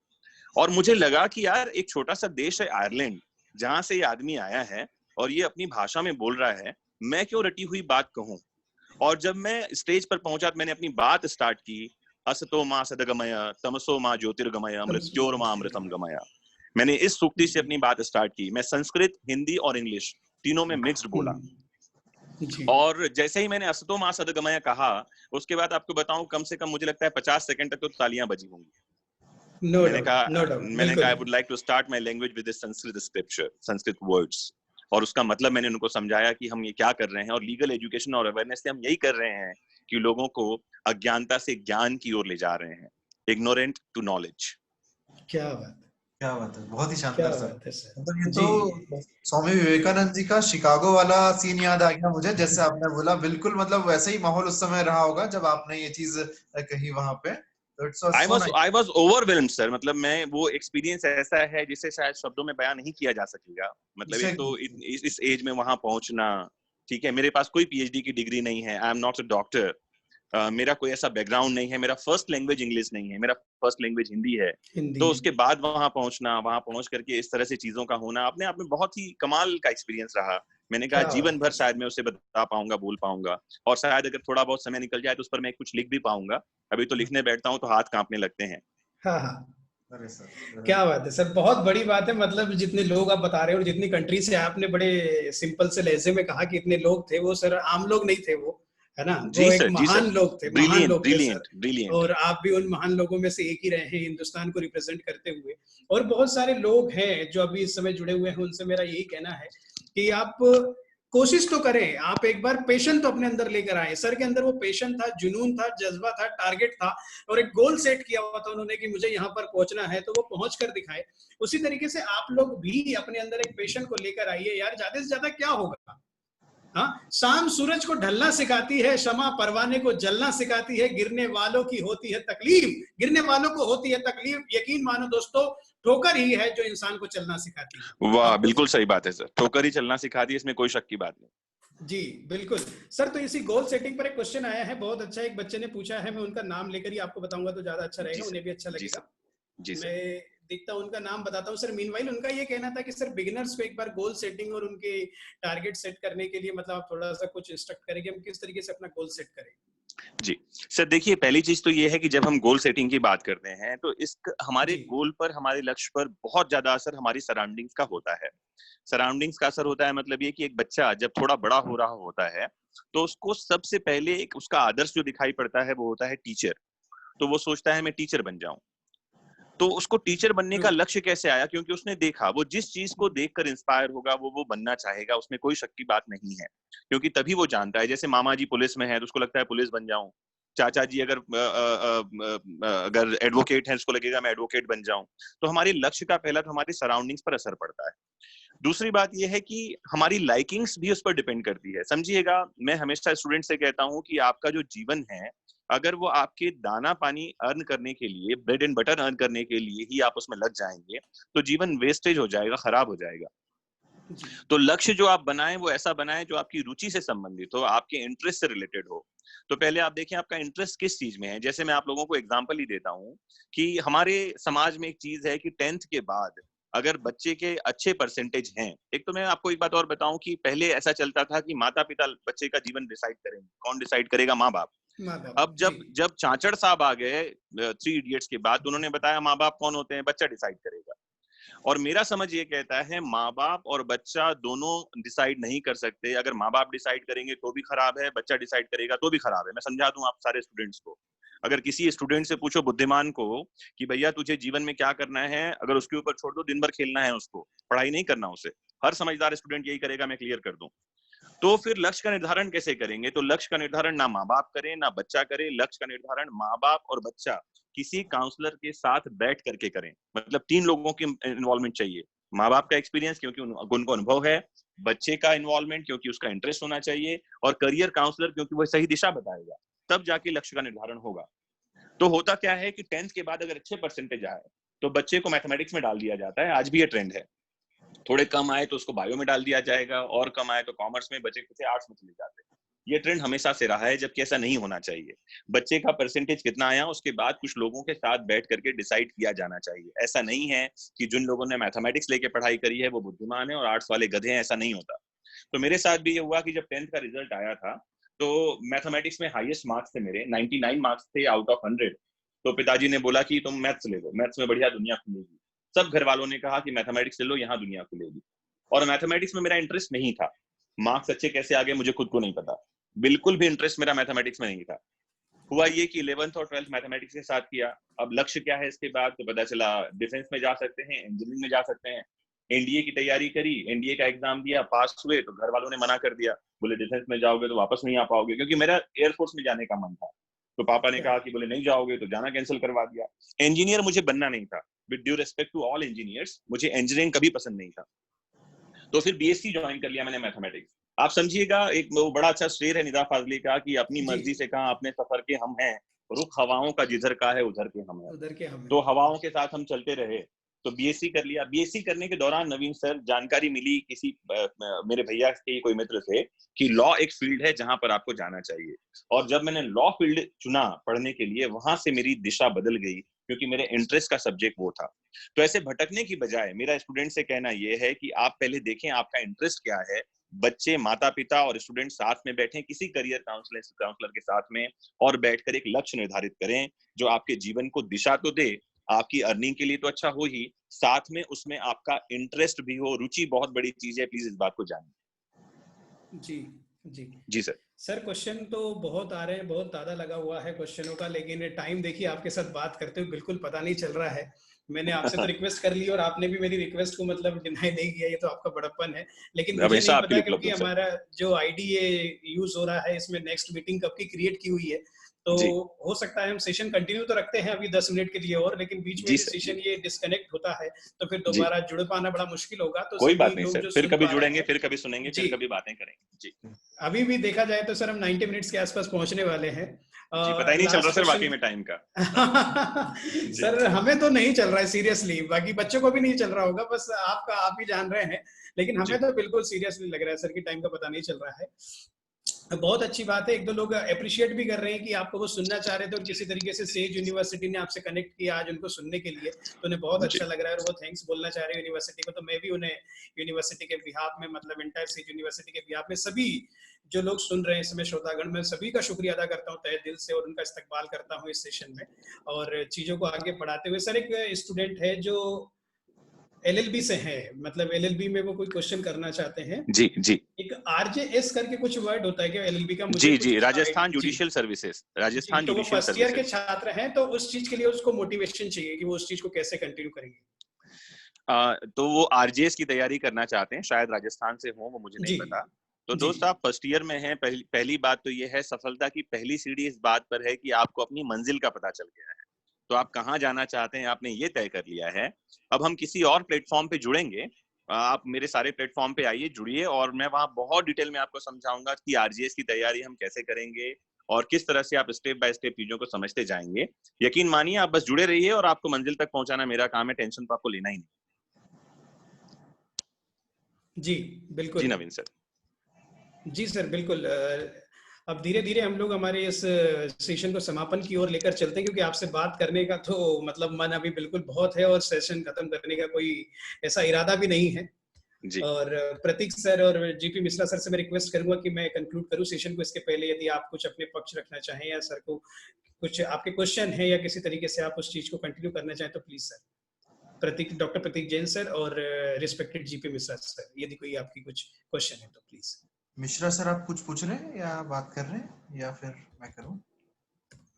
और मुझे लगा कि यार एक छोटा सा देश है आयरलैंड, जहां से ये आदमी आया है और ये अपनी भाषा में बोल रहा है, मैं क्यों रटी हुई बात कहूं। और जब मैं स्टेज पर पहुंचा तो मैंने अपनी बात स्टार्ट की, असतो मां सदगमय तमसो मां ज्योतिर्गमय मृत्योर्मा अमृतम गमय। मैंने इस सूक्ति से अपनी बात स्टार्ट की। मैं संस्कृत, हिंदी और इंग्लिश तीनों में मिक्स्ड बोला, और जैसे ही मैंने असतो मां सदगमय कहा, उसके बाद आपको बताऊं कम से कम मुझे लगता है 50 सेकंड तक तो तालियां बजी होंगी। मैंने कहा I would like to start my language with Sanskrit scripture, Sanskrit words, और उसका मतलब मैंने उनको समझाया कि हम ये क्या कर रहे हैं, और लीगल एजुकेशन और अवेयरनेस से हम यही कर रहे हैं कि लोगों को अज्ञानता से ज्ञान की ओर ले जा रहे हैं, इग्नोरेंट टू नॉलेज। क्या बात है, बहुत ही शानदार सर। मतलब ये तो स्वामी विवेकानंद जी का शिकागो वाला सीन याद आ गया मुझे, जैसे आपने बोला, बिल्कुल मतलब वैसे ही माहौल उस समय रहा होगा जब आपने ये चीज कही वहां पे। I was overwhelmed sir, मतलब मैं वो एक्सपीरियंस ऐसा है जिसे शायद शब्दों में बयान नहीं किया जा सकेगा। मतलब एक तो इस एज में वहां पहुंचना, ठीक है, मेरे पास कोई पीएचडी की डिग्री नहीं है, I am not a doctor, मेरा कोई ऐसा बैकग्राउंड नहीं है, मेरा फर्स्ट लैंग्वेज इंग्लिश नहीं है, मेरा फर्स्ट लैंग्वेज हिंदी है। तो उसके बाद वहां पहुंचना, वहां पहुंच करके इस तरह से चीजों का होना अपने आप में बहुत ही कमाल का एक्सपीरियंस रहा। मैंने कहा जीवन भर शायद मैं उसे बता पाऊंगा, बोल पाऊंगा, और शायद अगर थोड़ा बहुत समय निकल जाए तो उस पर मैं कुछ लिख भी पाऊंगा। अभी तो लिखने बैठता हूँ तो हाथ कांपने लगते हैं। अरे सर, क्या बात है सर, बहुत बड़ी बात है। मतलब जितने लोग आप बता रहे हो और जितनी कंट्री से, आपने बड़े सिंपल से लहजे में कहा कि इतने लोग थे, वो सर आम लोग नहीं थे, वो है ना, वो एक महान लोग थे, महान लोग थे सर। और आप भी उन महान लोगों में से एक ही रहे हैं, हिंदुस्तान को रिप्रेजेंट करते हुए। और बहुत सारे लोग हैं जो अभी इस समय जुड़े हुए हैं, उनसे मेरा यही कहना है कि आप कोशिश तो करें, आप एक बार पेशेंट तो अपने अंदर लेकर आए। सर के अंदर वो पेशेंट था, जुनून था, जज्बा था, टारगेट था, और एक गोल सेट किया हुआ था उन्होंने कि मुझे यहाँ पर पहुंचना है, तो वो पहुंच कर दिखाए। उसी तरीके से आप लोग भी अपने अंदर एक पेशेंट को लेकर आइए यार, ज्यादा से ज्यादा क्या होगा। हाँ, शाम सूरज को ढलना सिखाती है, शमा परवाने को जलना सिखाती है, गिरने वालों की होती है तकलीफ, गिरने वालों को होती है तकलीफ, यकीन मानो दोस्तों, ठोकर ही है जो इंसान को चलना सिखाती है। वाह, बिल्कुल सही बात है सर, ठोकर ही चलना सिखाती है, इसमें कोई शक की बात नहीं। जी बिल्कुल सर। तो इसी गोल सेटिंग पर एक क्वेश्चन आया है, बहुत अच्छा, एक बच्चे ने पूछा है, मैं उनका नाम लेकर ही आपको बताऊंगा तो ज्यादा अच्छा रहेगा, उन्हें भी अच्छा लगेगा। मैं देखता हूं उनका नाम बताता हूं सर। मीनवाइल उनका ये कहना था कि सर बिगिनर्स को एक बार गोल सेटिंग और उनके टारगेट सेट करने के लिए मतलब आप थोड़ा सा कुछ इंस्ट्रक्ट करेंगे, हम किस तरीके से अपना गोल सेट करें। जी सर, देखिए पहली चीज तो ये है कि जब हम गोल सेटिंग की बात करते हैं तो इस हमारे गोल पर, हमारे लक्ष्य पर बहुत ज्यादा असर हमारी सराउंडिंग्स का होता है। सराउंडिंग्स का असर होता है मतलब ये कि एक बच्चा जब थोड़ा बड़ा हो रहा होता है तो उसको सबसे पहले एक उसका आदर्श जो दिखाई पड़ता है वो होता है टीचर। तो वो सोचता है मैं टीचर बन जाऊं। तो उसको टीचर बनने का लक्ष्य कैसे आया? क्योंकि उसने देखा, वो जिस चीज को देखकर इंस्पायर होगा वो बनना चाहेगा, उसमें कोई शक की बात नहीं है। क्योंकि तभी वो जानता है, जैसे मामा जी पुलिस में है तो उसको लगता है पुलिस बन जाऊं, चाचा जी अगर एडवोकेट है उसको लगेगा मैं एडवोकेट बन जाऊं। तो हमारे लक्ष्य का पहला तो हमारी सराउंडिंग्स पर असर पड़ता है। दूसरी बात यह है कि हमारी लाइकिंग्स भी उस पर डिपेंड करती है। समझिएगा, मैं हमेशा स्टूडेंट से कहता हूं कि आपका जो जीवन है, अगर वो आपके दाना पानी अर्न करने के लिए, ब्रेड एंड बटर अर्न करने के लिए ही आप उसमें लग जाएंगे तो जीवन वेस्टेज हो जाएगा, खराब हो जाएगा। तो लक्ष्य जो आप बनाएं वो ऐसा बनाएं जो आपकी रुचि से संबंधित हो, आपके इंटरेस्ट से रिलेटेड हो। तो पहले आप देखें आपका इंटरेस्ट किस चीज में है। जैसे मैं आप लोगों को एग्जांपल ही देता हूं कि हमारे समाज में एक चीज है कि 10th के बाद अगर बच्चे के अच्छे परसेंटेज हैं, एक तो मैं आपको एक बात और बताऊं कि पहले ऐसा चलता था कि माता पिता बच्चे का जीवन डिसाइड करेंगे। कौन डिसाइड करेगा? माँ बाप। अब जब चाचड़ साहब आ गए 3 इडियट्स के बाद, उन्होंने बताया माँ बाप कौन होते हैं, बच्चा डिसाइड करेगा। और मेरा समझ ये कहता है माँ बाप और बच्चा दोनों डिसाइड नहीं कर सकते। अगर माँ बाप डिसाइड करेंगे तो भी खराब है, बच्चा डिसाइड करेगा तो भी खराब है। मैं समझा दूं आप सारे स्टूडेंट्स को, अगर किसी स्टूडेंट से पूछो बुद्धिमान को कि भैया तुझे जीवन में क्या करना है, अगर उसके ऊपर छोड़ दो दिन भर खेलना है, उसको पढ़ाई नहीं करना उसे, हर समझदार स्टूडेंट यही करेगा, मैं क्लियर कर दूं। तो फिर लक्ष्य का निर्धारण कैसे करेंगे? तो लक्ष्य का निर्धारण ना माँ बाप करे ना बच्चा करे, लक्ष्य का निर्धारण माँ बाप और बच्चा किसी काउंसलर के साथ बैठ करके करें। मतलब 3 लोगों की इन्वॉल्वमेंट चाहिए, माँ बाप का एक्सपीरियंस क्योंकि उनको अनुभव है, बच्चे का इन्वॉल्वमेंट क्योंकि उसका इंटरेस्ट होना चाहिए, और करियर काउंसलर क्योंकि वो सही दिशा बताएगा, तब जाके लक्ष्य का निर्धारण होगा। तो होता क्या है कि 10th के बाद अगर अच्छे परसेंटेज आए तो बच्चे को मैथमेटिक्स में डाल दिया जाता है, आज भी ये ट्रेंड है। थोड़े कम आए तो उसको बायो में डाल दिया जाएगा, और कम आए तो कॉमर्स में, बच्चे किसी आर्ट्स में चले जाते हैं। ये ट्रेंड हमेशा से रहा है, जबकि ऐसा नहीं होना चाहिए। बच्चे का परसेंटेज कितना आया उसके बाद कुछ लोगों के साथ बैठ करके डिसाइड किया जाना चाहिए। ऐसा नहीं है कि जिन लोगों ने मैथमेटिक्स लेके पढ़ाई करी है वो बुद्धिमान है और आर्ट्स वाले गधे हैं, ऐसा नहीं होता। तो मेरे साथ भी ये हुआ कि जब 10th का रिजल्ट आया था तो मैथमेटिक्स में हाईएस्ट मार्क्स थे मेरे, 99 मार्क्स थे आउट ऑफ 100। तो पिताजी ने बोला कि तुम मैथ्स ले लो, मैथ्स में बढ़िया दुनिया खुलेगी। सब घर वालों ने कहा कि मैथमेटिक्स ले लो, यहाँ दुनिया खुलेगी। और मैथमेटिक्स में मेरा इंटरेस्ट नहीं था, मार्क्स अच्छे कैसे आ गए मुझे खुद को नहीं पता, बिल्कुल भी इंटरेस्ट मेरा मैथमेटिक्स में नहीं था। हुआ ये कि 11th और 12th मैथमेटिक्स के साथ किया। अब लक्ष्य क्या है इसके बाद, तो पता चला डिफेंस में जा सकते हैं, इंजीनियरिंग में जा सकते हैं। एनडीए की तैयारी करी, एनडीए का एग्जाम दिया, पास हुए, तो घर वालों ने मना कर दिया, बोले डिफेंस में जाओगे तो वापस नहीं आ पाओगे, क्योंकि मेरा एयरफोर्स में जाने का मन था। तो पापा ने कहा कि बोले नहीं जाओगे तो जाना कैंसिल करवा दिया। इंजीनियर मुझे बनना नहीं था, with due respect to all engineers, मुझे इंजीनियरिंग कभी पसंद नहीं था। तो फिर बीएससी ज्वाइन कर लिया मैंने मैथमेटिक्स। आप समझिएगा, एक वो बड़ा अच्छा शेर है निदा फाजली का कि अपनी मर्जी से कहा अपने सफर के हम हैं, रुख हवाओं का जिधर का है उधर के हम हैं। उधर के हम तो हवाओं के साथ हम चलते रहे। तो बीएससी कर लिया। बीएससी करने के दौरान नवीन सर जानकारी मिली किसी मेरे भैया के कोई मित्र से कि लॉ एक फील्ड है जहां पर आपको जाना चाहिए। और जब मैंने लॉ फील्ड चुना पढ़ने के लिए, वहां से मेरी दिशा बदल गई, क्योंकि मेरे इंटरेस्ट का सब्जेक्ट वो था। तो ऐसे भटकने की बजाय मेरा स्टूडेंट से कहना यह है कि आप पहले देखें आपका इंटरेस्ट क्या है। बच्चे, माता पिता और स्टूडेंट साथ में बैठें किसी करियर काउंसलर के साथ में, और बैठकर एक लक्ष्य निर्धारित करें जो आपके जीवन को दिशा तो दे, आपकी अर्निंग के लिए तो अच्छा हो ही, साथ में उसमें आपका इंटरेस्ट भी हो। रुचि बहुत बड़ी चीज है, प्लीज इस बात को जानिए। जी जी जी सर। सर, क्वेश्चन तो बहुत आ रहे हैं, बहुत तादा लगा हुआ है क्वेश्चनों का, लेकिन टाइम देखिए आपके साथ बात करते हुए बिल्कुल पता नहीं चल रहा है। मैंने आपसे तो रिक्वेस्ट कर ली और आपने भी मेरी रिक्वेस्ट को मतलब डिनाई नहीं किया, ये तो आपका बड़प्पन है। लेकिन मुझे नहीं पता क्योंकि हमारा जो आईडी ये यूज हो रहा है, इसमें नेक्स्ट मीटिंग कब की क्रिएट की हुई है, तो हो सकता है हम सेशन कंटिन्यू तो रखते हैं अभी 10 मिनट के लिए और, लेकिन बीच में सेशन ये डिस्कनेक्ट होता है तो फिर दोबारा जुड़ पाना बड़ा मुश्किल होगा। तो कोई बात नहीं सर, फिर कभी जुड़ेंगे, फिर कभी सुनेंगे, फिर कभी बातें करेंगे। जी। अभी भी देखा जाए तो सर हम 90 मिनट्स के आसपास पहुंचने वाले हैं। जी, पता ही नहीं चल रहा सर वाकई में टाइम का। सर हमें तो नहीं चल रहा है सीरियसली, बाकी बच्चों को भी नहीं चल रहा होगा, बस आप ही जान रहे हैं, लेकिन हमें तो बिल्कुल सीरियसली लग रहा है सर कि टाइम का पता नहीं चल रहा है। बहुत अच्छी बात है, एक दो लोग अप्रिशिएट भी कर रहे हैं कि आपको वो सुनना चाह रहे थे और किसी तरीके से सेज यूनिवर्सिटी ने आपसे कनेक्ट किया आज उनको सुनने के लिए, तो उन्हें बहुत अच्छा लग रहा है और वो थैंक्स बोलना चाह रहे हैं यूनिवर्सिटी को। तो मैं भी उन्हें यूनिवर्सिटी के बिहाफ में, मतलब एंटायर सेज यूनिवर्सिटी के बिहाफ में, सभी जो लोग सुन रहे हैं इसमें श्रोतागण, में सभी का शुक्रिया अदा करता हूँ तहे दिल से और उनका इस्तकबाल करता हूँ इस सेशन में और चीजों को आगे बढ़ाते हुए। सर, एक स्टूडेंट है जो एलएलबी से है, मतलब एलएलबी में वो कोई क्वेश्चन करना चाहते हैं। जी जी। एक आरजेएस करके कुछ वर्ड होता है क्या एलएलबी का? मुझे जी, Rajasthan judicial services, Rajasthan judicial services. First year के छात्र हैं, तो उस चीज के लिए उसको मोटिवेशन चाहिए कि वो उस चीज को कैसे कंटिन्यू करेंगे। तो वो आरजेएस की तैयारी करना चाहते हैं, शायद राजस्थान से हो, वो मुझे नहीं पता। तो दोस्त आप फर्स्ट ईयर में हैं, पहली बात तो ये है, सफलता की पहली सीढ़ी इस बात पर है कि आपको अपनी मंजिल का पता चल गया है। तो आप कहाँ जाना चाहते हैं आपने ये तय कर लिया है। अब हम किसी और प्लेटफॉर्म पे जुड़ेंगे, आप मेरे सारे प्लेटफॉर्म पे आइए, जुड़िए, और मैं वहाँ बहुत डिटेल में आपको समझाऊंगा कि आरजीएस की तैयारी हम कैसे करेंगे और किस तरह से आप स्टेप बाय स्टेप चीजों को समझते जाएंगे। यकीन मानिए, आप बस जुड़े रहिए और आपको मंजिल तक पहुंचाना मेरा काम है, टेंशन तो आपको लेना ही नहीं। जी बिल्कुल। जी नवीन सर। जी सर बिल्कुल। अब धीरे धीरे हम लोग हमारे इस सेशन को समापन की ओर लेकर चलते हैं, क्योंकि आपसे बात करने का तो मतलब मन अभी बिल्कुल बहुत है और सेशन खत्म करने का कोई ऐसा इरादा भी नहीं है। जी। और प्रतीक सर और जीपी मिश्रा सर से मैं रिक्वेस्ट करूंगा कि मैं कंक्लूड करूं सेशन को। इसके पहले यदि आप कुछ अपने पक्ष रखना चाहें या सर को कुछ आपके क्वेश्चन है या किसी तरीके से आप उस चीज को कंटिन्यू करना चाहें तो please sir. Pratik, doctor Pratik Jain sir और रिस्पेक्टेड जीपी मिश्रा सर, यदि कोई आपकी कुछ क्वेश्चन है तो प्लीज। मिश्रा सर, आप कुछ पूछ रहे हैं या बात कर रहे हैं या फिर मैं करूं?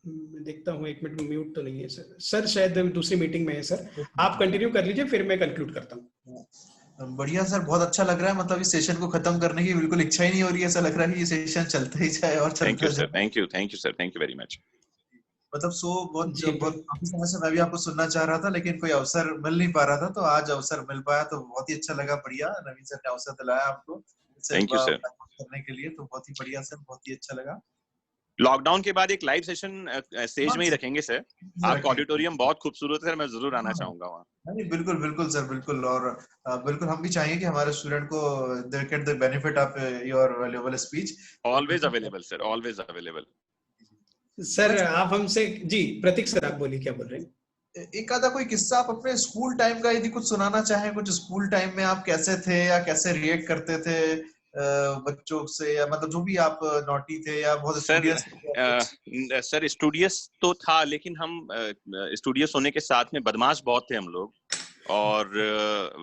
मैं देखता हूँ, 1 मिनट, म्यूट तो नहीं है सर। सर शायद दूसरी मीटिंग में है सर, आप कंटिन्यू कर लीजिए, फिर मैं कंक्लूड करता हूँ। बढ़िया सर, बहुत अच्छा लग रहा है। मतलब इस सेशन को खत्म करने की बिल्कुल इच्छा ही नहीं हो रही है, ऐसा लग रहा है कि ये सेशन चलता ही जाए और थैंक चलता यू सर, जाए। Thank you sir, thank you very much. मतलब बहुत जी बहुत काफी समय से मैं भी आपको सुनना चाह रहा था, लेकिन कोई अवसर मिल नहीं पा रहा था, तो आज अवसर मिल पाया तो बहुत ही अच्छा लगा। बढ़िया, नवीन सर ने अवसर दिलाया आपको इससे थैंक यू सर। बात करने के लिए, तो बहुत ही बढ़िया सर, बहुत ही अच्छा लगा। लॉकडाउन के बाद एक लाइव सेशन स्टेज में ही रखेंगे सर। आपका रखेंगे। ऑडिटोरियम बहुत खूबसूरत है, मैं जरूर आना चाहूंगा वहाँ। नहीं, बिल्कुल बिल्कुल सर, बिल्कुल। और बिल्कुल हम भी चाहेंगे कि हमारे स्टूडेंट को they get the benefit of your valuable speech. Always available sir, always available. Sir आप हमसे, जी प्रतीक सर आप बोलिए, क्या बोल रहे हैं? एक आधा कोई किस्सा आप अपने स्कूल टाइम का यदि कुछ सुनाना चाहें, कुछ स्कूल टाइम में आप कैसे थे या कैसे रिएक्ट करते थे बच्चों से, या मतलब जो भी आप नॉटी थे या बहुत सर स्टूडियस? सर स्टूडियस तो था, लेकिन हम स्टूडियस होने के साथ में बदमाश बहुत थे हम लोग। और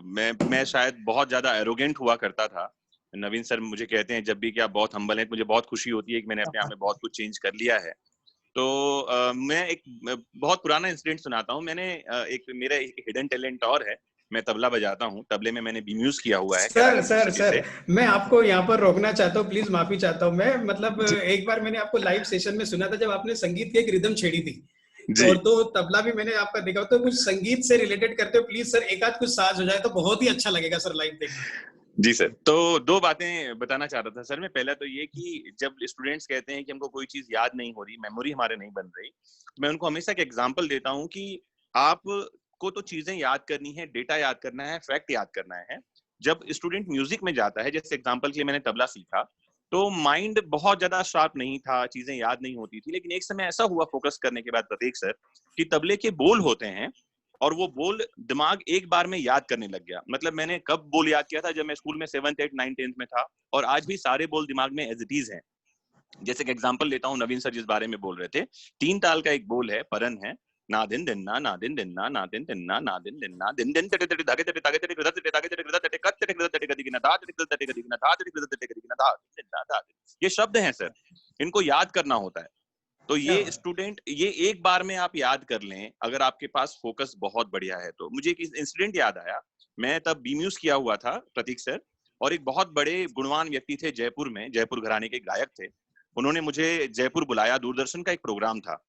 मैं शायद बहुत ज्यादा एरोगेंट हुआ करता था। नवीन सर मुझे कहते हैं जब भी कि आप बहुत हम्बल हैं, मुझे बहुत खुशी होती है कि मैंने अपने आप में बहुत कुछ चेंज कर लिया है। तो मैं एक बहुत पुराना इंसिडेंट सुनाता हूँ। मैंने मेरा एक हिडन टैलेंट और है, मैं तबला बजाता हूँ। तबले में मैंने बीम्यूज किया हुआ है sir Kerala sir university sir से। मैं आपको यहाँ पर रोकना चाहता हूँ, प्लीज माफी चाहता हूँ मैं। मतलब एक बार मैंने आपको लाइव सेशन में सुना था जब आपने संगीत की एक रिदम छेड़ी थी, जी और तो तबला भी मैंने आपका देखा। तो कुछ संगीत से रिलेटेड करते हो प्लीज सर, एक आध कुछ साज हो जाए तो बहुत ही अच्छा लगेगा सर लाइव देखना। जी सर। तो दो बातें बताना चाह रहा था सर मैं। पहला तो ये कि जब स्टूडेंट्स कहते हैं कि हमको कोई चीज याद नहीं हो रही, मेमोरी हमारे नहीं बन रही, मैं उनको हमेशा एक एग्जांपल देता हूँ कि आप को तो चीजें याद करनी है, डेटा याद करना है, फैक्ट याद करना है। जब स्टूडेंट म्यूजिक में जाता है, जैसे एग्जांपल के लिए मैंने तबला सीखा, तो माइंड बहुत ज्यादा शार्प नहीं था, चीजें याद नहीं होती थी। लेकिन एक समय ऐसा हुआ फोकस करने के बाद प्रतीक सर, कि तबले के बोल होते हैं और वो बोल दिमाग एक बार में याद करने लग गया। मतलब मैंने कब बोल याद किया था, जब मैं स्कूल में 7th 8th 9th 10th में था, और आज भी सारे बोल दिमाग में एज इट इज है। जैसे कि एग्जांपल लेता हूँ, नवीन सर जिस बारे में बोल रहे थे, 3 ताल का एक बोल है, परन है, ना दिन दिन ना, ना दिन दिन ना, ना दिन दिन ना, ना दिन दिन ना, दिन दिन तटे तटे धागे तटे धागे तटे गदा तटे धागे तटे गदा तटे कत तटे गदा तटे गदी ना धा तटे गदा तटे गदी ना धा तटे गदा तटे गदी ना धा दिन ना धा। ये शब्द हैं सर, इनको याद करना होता है। तो ये स्टूडेंट, ये एक बार में आप याद कर लें अगर आपके पास फोकस बहुत बढ़िया है तो। मुझे एक इंसिडेंट याद आया, मैं तब बीम्यूज किया हुआ था प्रतीक सर, और एक बहुत बड़े गुणवान व्यक्ति थे जयपुर में, जयपुर घराने के गायक थे। उन्होंने मुझे जयपुर बुलाया, दूरदर्शन का एक प्रोग्राम था,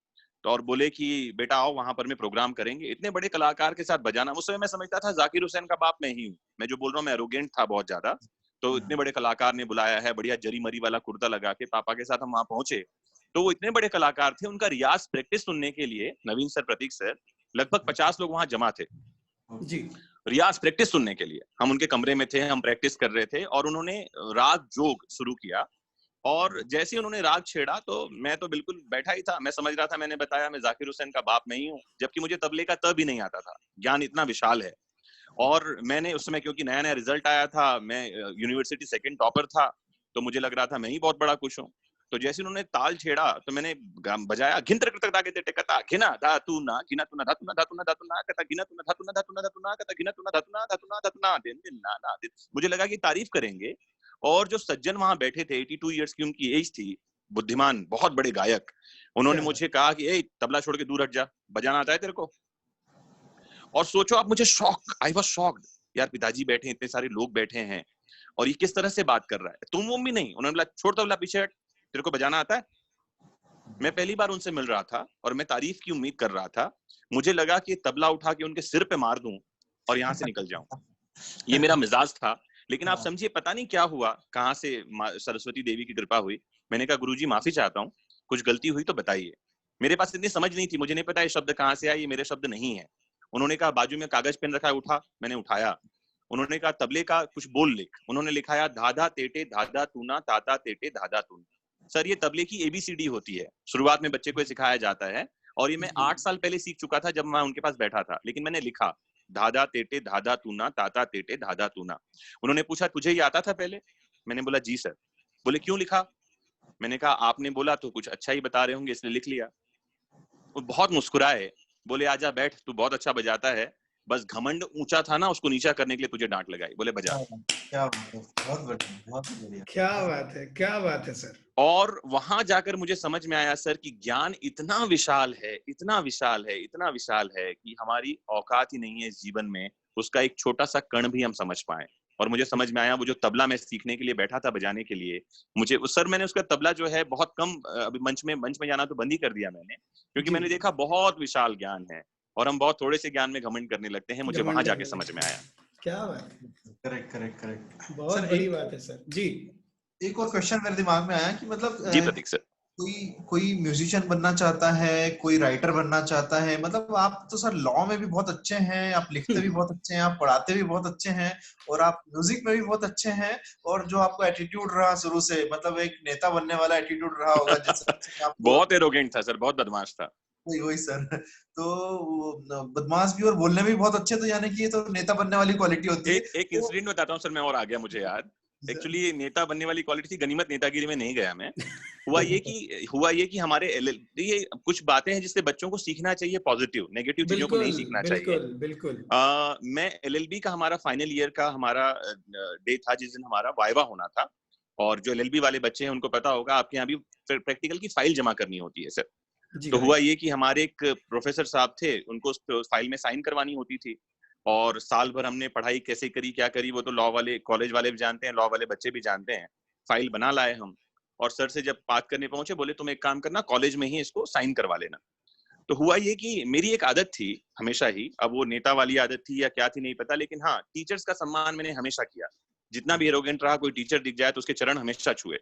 तो और बोले कि बेटा आओ वहां पर मैं प्रोग्राम करेंगे। इतने बड़े कलाकार के साथ बजाना, उस समय मैं समझता था जाकिर हुसैन का बाप मैं ही हूँ। मैं जो बोल रहा हूँ, मैं एरोगेंट था बहुत ज्यादा। तो इतने बड़े कलाकार ने बुलाया है, बढ़िया जरी मरी वाला कुर्ता लगा के पापा के साथ हम वहां पहुंचे। तो वो इतने बड़े कलाकार थे, उनका रियाज प्रैक्टिस सुनने के लिए नवीन सर, प्रतीक सर, लगभग 50 लोग वहां जमा थे जी। रियाज प्रैक्टिस सुनने के लिए। हम उनके कमरे में थे, हम प्रैक्टिस कर रहे थे, और उन्होंने राग जोग शुरू किया। और जैसे ही उन्होंने राग छेड़ा तो मैं तो बिल्कुल बैठा ही था। मैं समझ रहा था, मैंने बताया मैं जाकिर हुसैन का बाप नहीं हूँ, जबकि मुझे तबले का त भी नहीं आता था। ज्ञान इतना विशाल है। और मैंने उस समय, क्योंकि नया नया रिजल्ट आया था, मैं यूनिवर्सिटी 2nd टॉपर था, तो मुझे लग रहा था मैं ही बहुत बड़ा कुछ हूँ। तो जैसे उन्होंने ताल छेड़ा तो मैंने बजाया, घिंतर तक दागे ते कता घिना धातु ना घिना तु ना धातु ना धातु ना धातु ना कता घिना तु ना धातु ना धातु ना धातु ना कता घिना तु ना धातु ना धातु ना धातु ना दिन दिन ना दिन। मुझे लगा कि तारीफ करेंगे। और जो सज्जन वहां बैठे थे, 82 इयर्स की उनकी एज थी, बुद्धिमान, बहुत बड़े गायक, उन्होंने मुझे कहा कि ए तबला छोड़ के दूर हट जा, बजाना आता है तेरे को? और सोचो आप, मुझे शॉक, आई वाज शॉक्ड। यार पिताजी बैठे हैं, इतने सारे लोग बैठे हैं, और ये किस तरह से बात कर रहा है। तुम वो भी नहीं, उन्होंने बोला छोड़ तबला पीछे हट, तेरे को बजाना आता है? मैं पहली बार उनसे मिल रहा था और मैं तारीफ की उम्मीद कर रहा था। मुझे लगा कि तबला उठा के उनके सिर पे मार दूं और यहाँ से निकल जाऊं। ये मेरा मिजाज था। लेकिन आप समझिए पता नहीं क्या हुआ, कहाँ से सरस्वती देवी की कृपा हुई। मैंने कहा गुरुजी माफी चाहता हूँ, कुछ गलती हुई तो बताइए। मेरे पास इतनी समझ नहीं थी, मुझे नहीं पता ये शब्द कहाँ से आया, ये मेरे शब्द नहीं है। उन्होंने कहा बाजू में कागज पेन रखा है, उठा। मैंने उठाया। उन्होंने कहा तबले का कुछ बोल लिख। उन्होंने लिखाया धाधा तेटे धाधा तूना ताता तेटे धाधा तूना। सर ये तबले की एबीसीडी होती है, शुरुआत में बच्चे को सिखाया जाता है। और ये मैं 8 साल पहले सीख चुका था जब मैं उनके पास बैठा था। लेकिन मैंने लिखा धाधा तेटे धाधा तूना ताता तेटे धाधा तूना। उन्होंने पूछा तुझे ये आता था पहले? मैंने बोला जी सर। बोले क्यों लिखा? मैंने कहा आपने बोला तो कुछ अच्छा ही बता रहे होंगे इसलिए लिख लिया। वो बहुत मुस्कुराए, बोले आजा बैठ, तू बहुत अच्छा बजाता है, बस घमंड ऊंचा था ना, उसको नीचा करने के लिए तुझे डांट लगाई, बोले बजा। क्या बात है, बहुत बढ़िया, बहुत बढ़िया। क्या बात है, क्या बात है सर। और वहां जाकर मुझे समझ में आया सर कि ज्ञान इतना विशाल है, इतना विशाल है, इतना विशाल है कि हमारी औकात ही नहीं है इस जीवन में उसका एक छोटा सा कण भी हम समझ पाए। और मुझे समझ में आया, वो जो तबला मैं सीखने के लिए बैठा था बजाने के लिए, मुझे सर मैंने उसका तबला जो है बहुत कम, अभी मंच में जाना तो बंद ही कर दिया मैंने, क्योंकि मैंने देखा बहुत विशाल ज्ञान है और हम बहुत थोड़े से ज्ञान में घमंड करने लगते हैं। मुझे वहां जाके समझ में आया। क्या बात है, करेक्ट करेक्ट करेक्ट, बहुत बड़ी बात है सर जी। एक और क्वेश्चन मेरे दिमाग में आया कि मतलब जी प्रतीक सर। कोई म्यूजिशियन बनना चाहता है, कोई राइटर बनना चाहता है, मतलब आप तो सर लॉ में भी बहुत अच्छे हैं, आप लिखते भी बहुत अच्छे हैं, आप पढ़ाते भी बहुत अच्छे हैं, और आप म्यूजिक में भी बहुत अच्छे हैं, और जो आपको एटीट्यूड रहा शुरू से, मतलब एक नेता बनने वाला एटीट्यूड रहा होगा जैसे आप बहुत एरोगेंट था सर, बहुत बदमाश था। वही सर, तो बदमाश भी और बोलने में भी बहुत अच्छे, तो यानी कि ये तो नेता बनने वाली क्वालिटी होती है। एक इंसिडेंट बताता हूँ सर मैं, और आ गया मुझे याद। एक्चुअली नेता बनने वाली क्वालिटी थी, गनीमत नेतागिरी में नहीं गया मैं। हुआ ये कि हमारे ये कुछ बातें हैं जिससे बच्चों को सीखना चाहिए, पॉजिटिव, नेगेटिव चीजों को नहीं सीखना चाहिए। बिल्कुल। मैं एलएलबी का हमारा फाइनल ईयर का हमारा डे था जिस दिन हमारा वाइवा होना था, और जो एलएलबी वाले बच्चे हैं उनको पता होगा आपके यहाँ भी प्रैक्टिकल की फाइल जमा करनी होती है सर। तो हुआ ये कि हमारे एक प्रोफेसर साहब थे, उनको उस फाइल में साइन करवानी होती थी, और साल भर हमने पढ़ाई कैसे करी क्या करी वो तो लॉ वाले कॉलेज वाले भी जानते हैं, लॉ वाले बच्चे भी जानते हैं। फाइल बना लाए हम, और सर से जब बात करने पहुंचे बोले तुम एक काम करना, कॉलेज में ही इसको साइन करवा लेना। तो हुआ ये कि मेरी एक आदत थी हमेशा ही, अब वो नेता वाली आदत थी या क्या थी नहीं पता, लेकिन हाँ टीचर्स का सम्मान मैंने हमेशा किया। जितना भी एरोगेंट रहा, कोई टीचर दिख जाए तो उसके चरण हमेशा छुए।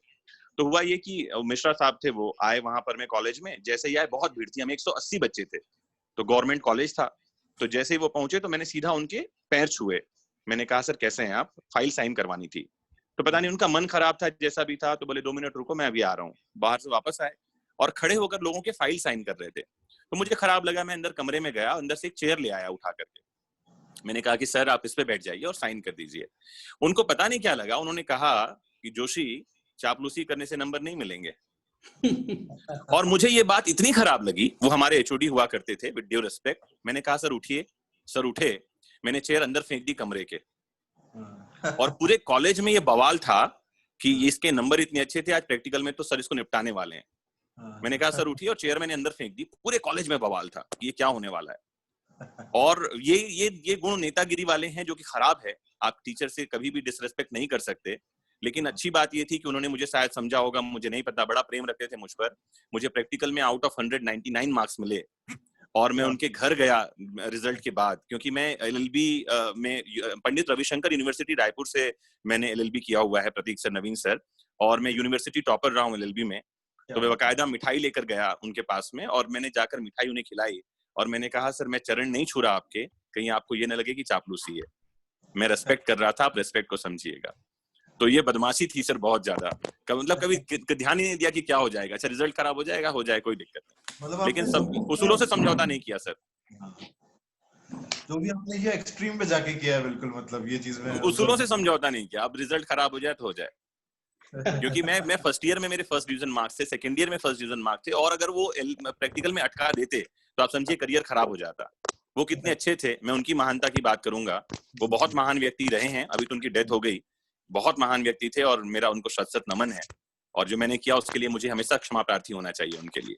तो हुआ ये कि मिश्रा साहब थे, वो आए वहां पर, मैं कॉलेज में जैसे ही आए, बहुत भीड़ थी, हम 180 बच्चे थे, तो गवर्नमेंट कॉलेज था। तो जैसे ही वो पहुंचे तो मैंने सीधा उनके पैर छुए, मैंने कहा सर कैसे हैं आप, फाइल साइन करवानी थी। तो पता नहीं उनका मन खराब था जैसा भी था, तो बोले 2 मिनट रुको मैं अभी आ रहा हूँ। बाहर से वापस आए और खड़े होकर लोगों के फाइल साइन कर रहे थे। तो मुझे खराब लगा, मैं अंदर कमरे में गया, अंदर से एक चेयर ले आया उठा करके, मैंने कहा कि सर आप इस पे बैठ जाइए और साइन कर दीजिए। उनको पता नहीं क्या लगा, उन्होंने कहा कि जोशी चापलूसी करने से नंबर नहीं मिलेंगे। और मुझे ये बात इतनी खराब लगी, वो हमारे एचओडी हुआ करते थे, विद ड्यू रिस्पेक्ट। मैंने कहा सर उठिए। सर उठे, मैंने चेयर अंदर फेंक दी कमरे के, और पूरे कॉलेज में ये बवाल था कि इसके नंबर इतने अच्छे थे, आज प्रैक्टिकल में तो सर इसको निपटाने वाले हैं। मैंने कहा सर उठिए, और चेयर मैंने अंदर फेंक दी। पूरे कॉलेज में बवाल था ये क्या होने वाला है। और ये गुण नेतागिरी वाले हैं जो कि खराब है। आप टीचर से कभी भी डिसरेस्पेक्ट नहीं कर सकते, लेकिन अच्छी बात ये थी कि उन्होंने मुझे शायद समझा होगा, मुझे नहीं पता, बड़ा प्रेम रखते थे मुझ पर। मुझे प्रैक्टिकल में आउट ऑफ 199 मार्क्स मिले, और मैं उनके घर गया रिजल्ट के बाद, क्योंकि मैं एलएलबी में पंडित रविशंकर यूनिवर्सिटी रायपुर से मैंने एलएलबी किया हुआ है, प्रतीक सर, नवीन सर, और मैं यूनिवर्सिटी टॉपर रहा हूँ एलएलबी में। तो मैं बाकायदा मिठाई लेकर गया उनके पास में, और मैंने जाकर मिठाई उन्हें खिलाई, और मैंने कहा सर मैं चरण नहीं छू रहा आपके, कहीं आपको ये न लगे कि चापलूसी है, मैं रेस्पेक्ट कर रहा था, आप रेस्पेक्ट को समझिएगा। तो ये बदमाशी थी सर बहुत ज्यादा, मतलब कभी ध्यान ही नहीं दिया कि क्या हो जाएगा, अच्छा रिजल्ट खराब हो जाएगा, हो जाए कोई दिक्कत नहीं, मतलब लेकिन सब उसूलों से समझौता नहीं किया सर। जो भी आपने ये एक्सट्रीम पे जाके किया है, बिल्कुल, मतलब ये चीज में उसूलों से समझौता नहीं किया। अब रिजल्ट खराब हो जाए तो हो जाए, क्योंकि मैं फर्स्ट ईयर में मेरे फर्स्ट डिवीजन मार्क्स थे, सेकंड ईयर में फर्स्ट डिवीजन मार्क्स थे, और अगर वो प्रैक्टिकल में अटका देते तो आप समझिए करियर खराब हो जाता। वो कितने अच्छे थे, मैं उनकी महानता की बात करूंगा, वो बहुत महान व्यक्ति रहे हैं, अभी तो उनकी डेथ हो गई, बहुत महान व्यक्ति थे, और मेरा उनको शत शत नमन है, और जो मैंने किया उसके लिए मुझे हमेशा क्षमा प्रार्थी होना चाहिए उनके लिए।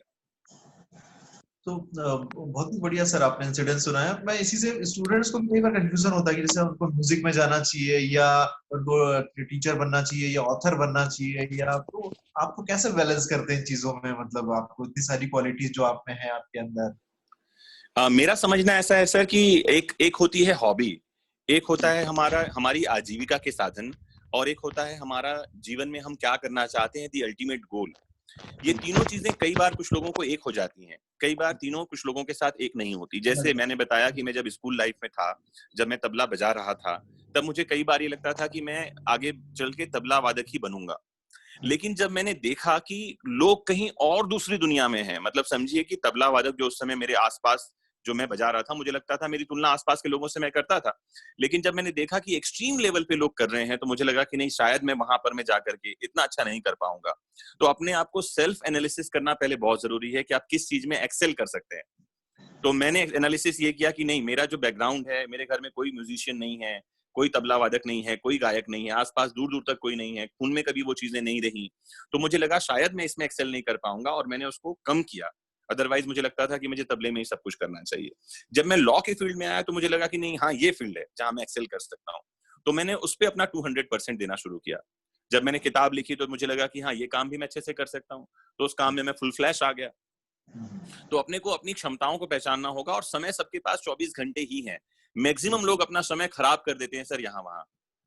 तो बहुत ही बढ़िया सर आपने इंसिडेंट सुनाया। मैं इसी से स्टूडेंट्स को भी कई बार कंफ्यूजन होता है कि जैसे उनको म्यूजिक में जाना चाहिए, या उनको टीचर बनना चाहिए, या ऑथर बनना चाहिए, या तो आपको कैसे बैलेंस करते हैं इन चीजों में, मतलब आपको इतनी सारी क्वालिटीज जो आप में है आपके अंदर। मेरा समझना ऐसा है सर कि एक होती है हॉबी, एक होता है हमारी आजीविका के साधन, और एक होता है हमारा जीवन में हम क्या करना चाहते हैं, दी अल्टीमेट गोल। ये तीनों चीजें कई बार कुछ लोगों को एक हो जाती हैं, कई बार तीनों कुछ लोगों के साथ एक नहीं होती। जैसे मैंने बताया कि मैं जब स्कूल लाइफ में था, जब मैं तबला बजा रहा था, तब मुझे कई बार ये लगता था कि मैं आगे चल के तबला वादक ही बनूंगा। लेकिन जब मैंने देखा कि लोग कहीं और दूसरी दुनिया में हैं, मतलब समझिए कि तबला वादक जो उस समय मेरे आसपास जो मैं बजा रहा था, मुझे लगता था मेरी तुलना आसपास के लोगों से मैं करता था, लेकिन जब मैंने देखा कि एक्सट्रीम लेवल पे लोग कर रहे हैं, तो मुझे लगा कि नहीं, शायद मैं वहां पर मैं जाकर के इतना अच्छा नहीं कर पाऊंगा। तो अपने आप को सेल्फ एनालिसिस करना पहले बहुत जरूरी है कि आप किस चीज में एक्सेल कर सकते हैं। तो मैंने एनालिसिस ये किया कि नहीं, मेरा जो बैकग्राउंड है, मेरे घर में कोई म्यूजिशियन नहीं है, कोई तबला वादक नहीं है, कोई गायक नहीं है, आसपास दूर दूर तक कोई नहीं है, खून में कभी वो चीजें नहीं रही, तो मुझे लगा शायद मैं इसमें एक्सेल नहीं कर पाऊंगा, और मैंने उसको कम किया। अदरवाइज मुझे लगता था कि मुझे तबले में ही सब कुछ करना चाहिए। जब मैं लॉ के फील्ड में आया तो मुझे लगा कि नहीं, हाँ ये फील्ड है जहां मैं एक्सेल कर सकता हूँ, तो मैंने उस पर अपना 200% देना शुरू किया। जब मैंने किताब लिखी तो मुझे लगा कि हाँ ये काम भी मैं अच्छे से कर सकता हूँ, तो उस काम में मैं फुल फ्लैश आ गया। तो अपने को अपनी क्षमताओं को पहचानना होगा, और समय सबके पास 24 घंटे ही है। मैक्सिमम लोग अपना समय खराब कर देते हैं सर यहाँ वहां।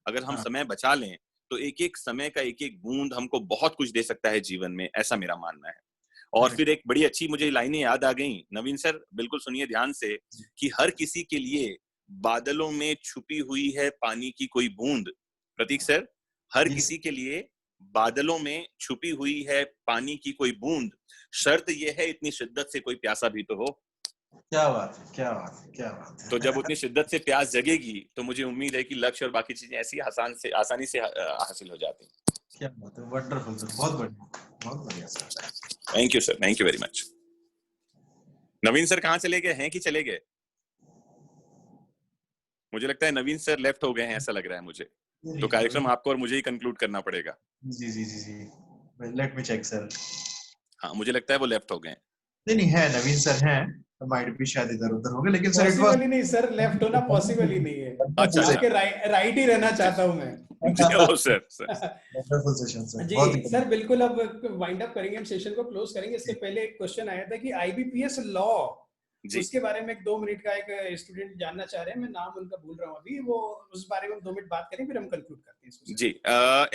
अगर हम समय बचा लें तो एक एक समय का एक एक बूंद हमको बहुत कुछ दे सकता है जीवन में, ऐसा मेरा मानना है। और फिर एक बड़ी अच्छी मुझे लाइनें याद आ गई, नवीन सर बिल्कुल सुनिए ध्यान से, कि हर किसी के लिए बादलों में छुपी हुई है पानी की कोई बूंद। प्रतीक सर, हर किसी के लिए बादलों में छुपी हुई है पानी की कोई बूंद, शर्त यह है इतनी शिद्दत से कोई प्यासा भी तो हो। क्या बात है, क्या बात है, क्या बात है। तो जब उतनी शिद्दत से प्यास जगेगी तो मुझे उम्मीद है कि लक्ष्य और बाकी चीजें ऐसी आसानी से हासिल हो जाती हैं। क्या बात है, वंडरफुल सर, बहुत बढ़िया, बहुत बढ़िया sir. Thank you sir, thank you very much. Naveen sir कहाँ चले गए हैं कि चले गए? मुझे लगता है नवीन सर लेफ्ट हो गए हैं, ऐसा लग रहा है मुझे। तो कार्यक्रम आपको और मुझे ही कंक्लूड करना पड़ेगा। जी जी जी जी, लेट मी चेक सर। हाँ मुझे लगता है वो लेफ्ट हो गए हैं। नहीं है, नवीन सर हैं, माइट भी शायद इधर उधर हो गए, लेकिन सर इट वाज पॉसिबल ही नहीं सर, लेफ्ट होना पॉसिबल ही नहीं है। अच्छा आपके राइट ही रहना चाहता हूँ मैं। ओ सर वंडरफुल सेशन सर, जी बहुत सर, बिल्कुल। अब वाइंड अप करेंगे, हम सेशन को क्लोज करेंगे। इसके पहले एक क्वेश्चन आया था कि आईबीपीएस लॉ, उसके बारे में 2 मिनट का एक स्टूडेंट जानना चाह रहे हैं, मैं नाम उनका भूल रहा हूँ अभी, वो उस बारे में 2 मिनट बात करें, फिर हम कंक्लूड करते हैं जी।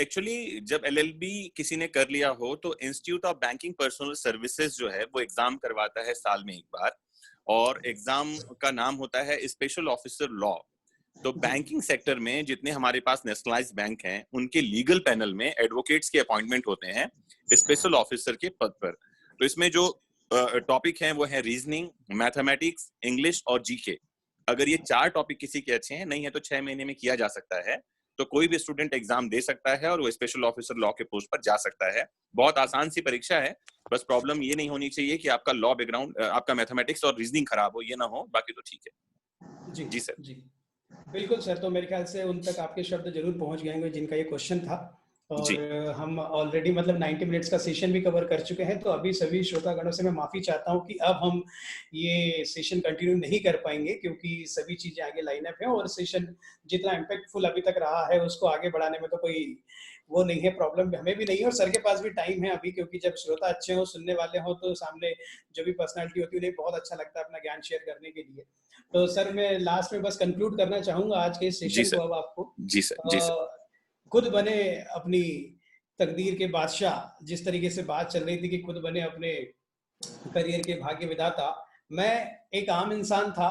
एक्चुअली जब एलएलबी किसी ने कर लिया हो तो institute of banking personal services जो है वो एग्जाम करवाता है साल में एक बार, और एग्जाम का नाम होता है स्पेशल ऑफिसर लॉ। तो बैंकिंग सेक्टर में जितने हमारे पास नेशनलाइज्ड बैंक हैं उनके लीगल पैनल में एडवोकेट्स के अपॉइंटमेंट होते हैं स्पेशल ऑफिसर के पद पर। तो इसमें जो टॉपिक हैं वो है रीजनिंग, मैथमेटिक्स, इंग्लिश और जीके। अगर ये 4 टॉपिक किसी के अच्छे हैं, नहीं है तो 6 महीने में किया जा सकता है। तो कोई भी स्टूडेंट एग्जाम दे सकता है और वो स्पेशल ऑफिसर लॉ के पोस्ट पर जा सकता है। बहुत आसान सी परीक्षा है, बस प्रॉब्लम ये नहीं होनी चाहिए कि आपका लॉ बैकग्राउंड, आपका मैथमेटिक्स और रीजनिंग खराब हो, ये ना हो, बाकी तो ठीक है। जी सर। जी बिल्कुल सर, तो मेरे ख्याल से उन तक आपके शब्द जरूर पहुंच गए होंगे जिनका ये क्वेश्चन था। और हम ऑलरेडी मतलब 90 मिनट्स का सेशन भी कवर कर चुके हैं, तो अभी सभी श्रोतागणों से मैं माफी चाहता हूं कि अब हम ये सेशन कंटिन्यू नहीं कर पाएंगे, क्योंकि सभी चीजें आगे लाइन अप हैं, और सेशन जितना इम्पैक्टफुल अभी तक रहा है उसको आगे बढ़ाने में तो कोई वो नहीं है, प्रॉब्लम हमें भी नहीं है, और सर के पास भी टाइम है अभी, क्योंकि जब श्रोता अच्छे हो, सुनने वाले हो, तो सामने जो भी पर्सनैलिटी होती है उन्हें बहुत अच्छा लगता है अपना ज्ञान शेयर करने के लिए। तो सर मैं लास्ट में बस कंक्लूड करना चाहूंगा आज के सेशन को। अब आपको जी सर खुद बने अपनी तकदीर के बादशाह, जिस तरीके से बात चल रही थी कि खुद बने अपने करियर के भाग्य विधाता। मैं एक आम इंसान था,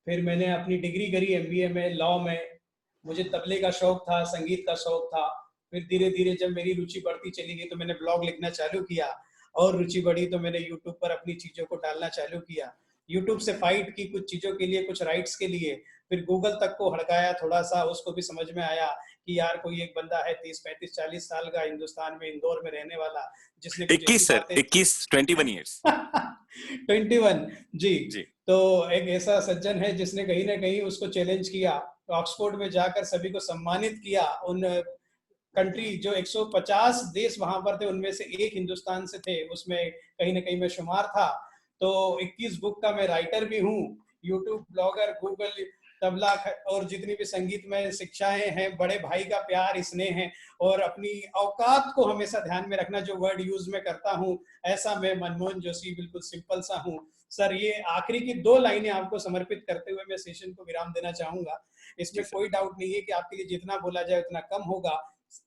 फिर मैंने अपनी डिग्री करी एमबीए में, लॉ में। मुझे तबले का शौक था, संगीत का शौक था। फिर धीरे धीरे जब मेरी रुचि बढ़ती चली गई तो मैंने ब्लॉग लिखना चालू किया, और रुचि बढ़ी तो मैंने यूट्यूब पर अपनी चीजों को डालना चालू किया। यूट्यूब से फाइट की कुछ चीजों के लिए, कुछ राइट्स के लिए। फिर गूगल तक को हड़काया थोड़ा सा, उसको भी समझ में आया कि यार कोई एक बंदा है 30, 35, 40 साल का, हिंदुस्तान में इंदौर में रहने वाला, जिसने 21 21 ईयर्स 21 जी। तो एक ऐसा सज्जन है जिसने कहीं ना कहीं उसको चैलेंज किया, ऑक्सफोर्ड में जाकर सभी को सम्मानित किया। उन कंट्री जो 150 देश वहां पर थे उनमें से एक हिंदुस्तान से थे, उसमें कहीं ना कहीं मैं शुमार था। तो 21 बुक का मैं राइटर भी हूँ, यूट्यूब ब्लॉगर, गूगल, तबला और जितनी भी संगीत में शिक्षाएं हैं, बड़े भाई का प्यार, स्नेह है, और अपनी औकात को हमेशा ध्यान में रखना, जो वर्ड यूज में करता हूँ, ऐसा मैं मनमोहन जोशी बिल्कुल सिंपल सा हूँ। सर ये आखिरी की 2 लाइनें आपको समर्पित करते हुए मैं सेशन को विराम देना चाहूंगा। इसमें कोई डाउट नहीं है कि आपके लिए जितना बोला जाए उतना कम होगा।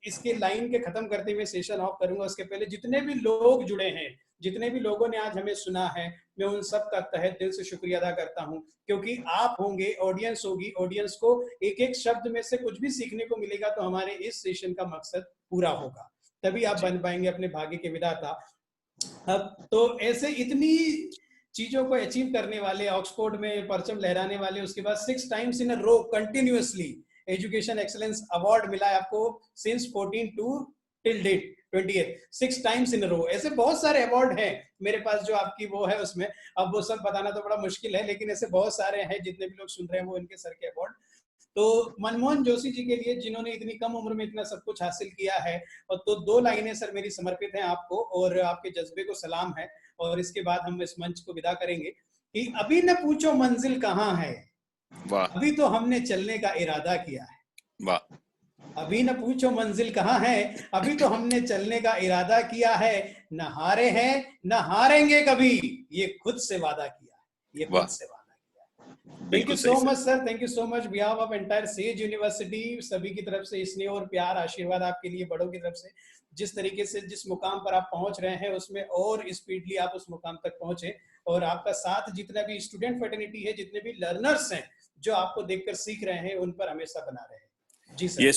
इसके लाइन के खत्म करते हुए सेशन ऑफ करूंगा। उसके पहले जितने भी लोग जुड़े हैं, जितने भी लोगों ने आज हमें सुना है, मैं उन सब का तहे दिल से शुक्रिया अदा करता हूं, क्योंकि आप होंगे, ऑडियंस होगी, ऑडियंस को एक एक शब्द में से कुछ भी सीखने को मिलेगा तो हमारे इस सेशन का मकसद पूरा होगा, तभी आप बन पाएंगे अपने भाग्य के विधाता। अब तो ऐसे इतनी चीजों को अचीव करने वाले, ऑक्सफोर्ड में परचम लहराने वाले, उसके बाद 6 times in a row continuously education excellence award मिला है आपको since 14 to till date 28 6 times in row. ऐसे बहुत सारे अवार्ड हैं मेरे पास जो आपकी वो है उसमें, अब वो सब बताना तो बड़ा मुश्किल है, लेकिन ऐसे बहुत सारे हैं जितने भी लोग सुन रहे हैं वो इनके सर के अवार्ड। तो मनमोहन जोशी जी के लिए जिन्होंने इतनी कम उम्र में इतना सब कुछ हासिल किया है, और तो 2 लाइनें सर मेरी समर्पित हैं आपको और आपके जज्बे को सलाम है, और इसके बाद हम इस मंच को विदा करेंगे कि अभी न पूछो मंजिल कहाँ है, अभी तो हमने चलने का इरादा किया है। वाह। अभी न पूछो मंजिल कहाँ है, अभी तो हमने चलने का इरादा किया है, न हारे हैं न हारेंगे कभी, ये खुद से वादा किया है, ये खुद से वादा किया है। Thank you so much sir, thank you so much behalf of entire says university. सभी की तरफ से स्नेह और प्यार आशीर्वाद आपके लिए, बड़ों की तरफ से। जिस तरीके से जिस मुकाम पर आप पहुंच रहे हैं उसमें और स्पीडली आप उस मुकाम तक पहुंचे, और आपका साथ जितना भी स्टूडेंट फ्रेटर्निटी है, जितने भी लर्नर्स हैं जो आपको देखकर सीख रहे हैं, उन पर हमेशा बना रहे। जी सर। ये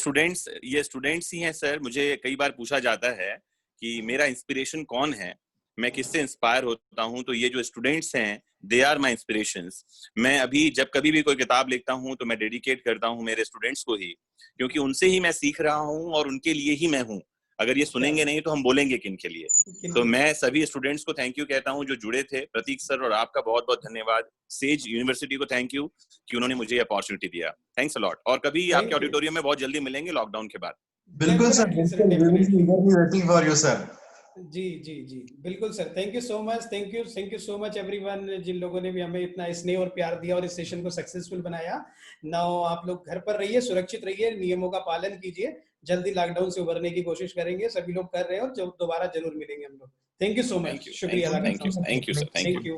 स्टूडेंट्स ही हैं सर। मुझे कई बार पूछा जाता है कि मेरा इंस्पिरेशन कौन है, मैं किससे इंस्पायर होता हूं, तो ये जो स्टूडेंट्स हैं दे आर माय इंस्पिरेशंस। मैं अभी जब कभी भी कोई किताब लिखता हूं तो मैं डेडिकेट करता हूं मेरे स्टूडेंट्स को ही, क्योंकि उनसे ही मैं सीख रहा हूं और उनके लिए ही मैं हूं। अगर ये सुनेंगे नहीं तो हम बोलेंगे किन के लिए। तो मैं सभी स्टूडेंट्स को थैंक यू कहता हूं जो जुड़े थे। प्रतीक सर और आपका बहुत बहुत धन्यवाद। सेज यूनिवर्सिटी को थैंक यू कि उन्होंने मुझे अपॉर्चुनिटी दिया। Thanks a lot. और कभी आपके ऑडिटोरियम में बहुत जल्दी मिलेंगे लॉकडाउन के बाद। बिल्कुल sir, waiting for you sir. जी जी जी बिल्कुल sir, thank you so much, thank you so much everyone, जिन लोगों ने भी हमें इतना स्नेह और प्यार दिया और इस सेशन को सक्सेसफुल बनाया। नाउ आप लोग घर पर रहिए, सुरक्षित रहिए, नियमों का पालन कीजिए, जल्दी लॉकडाउन से उभरने की कोशिश करेंगे, सभी लोग कर रहे हैं, और जब दोबारा जरूर मिलेंगे हम लोग। थैंक यू सो मच, शुक्रिया। Thank you sir, thank you. Thank you.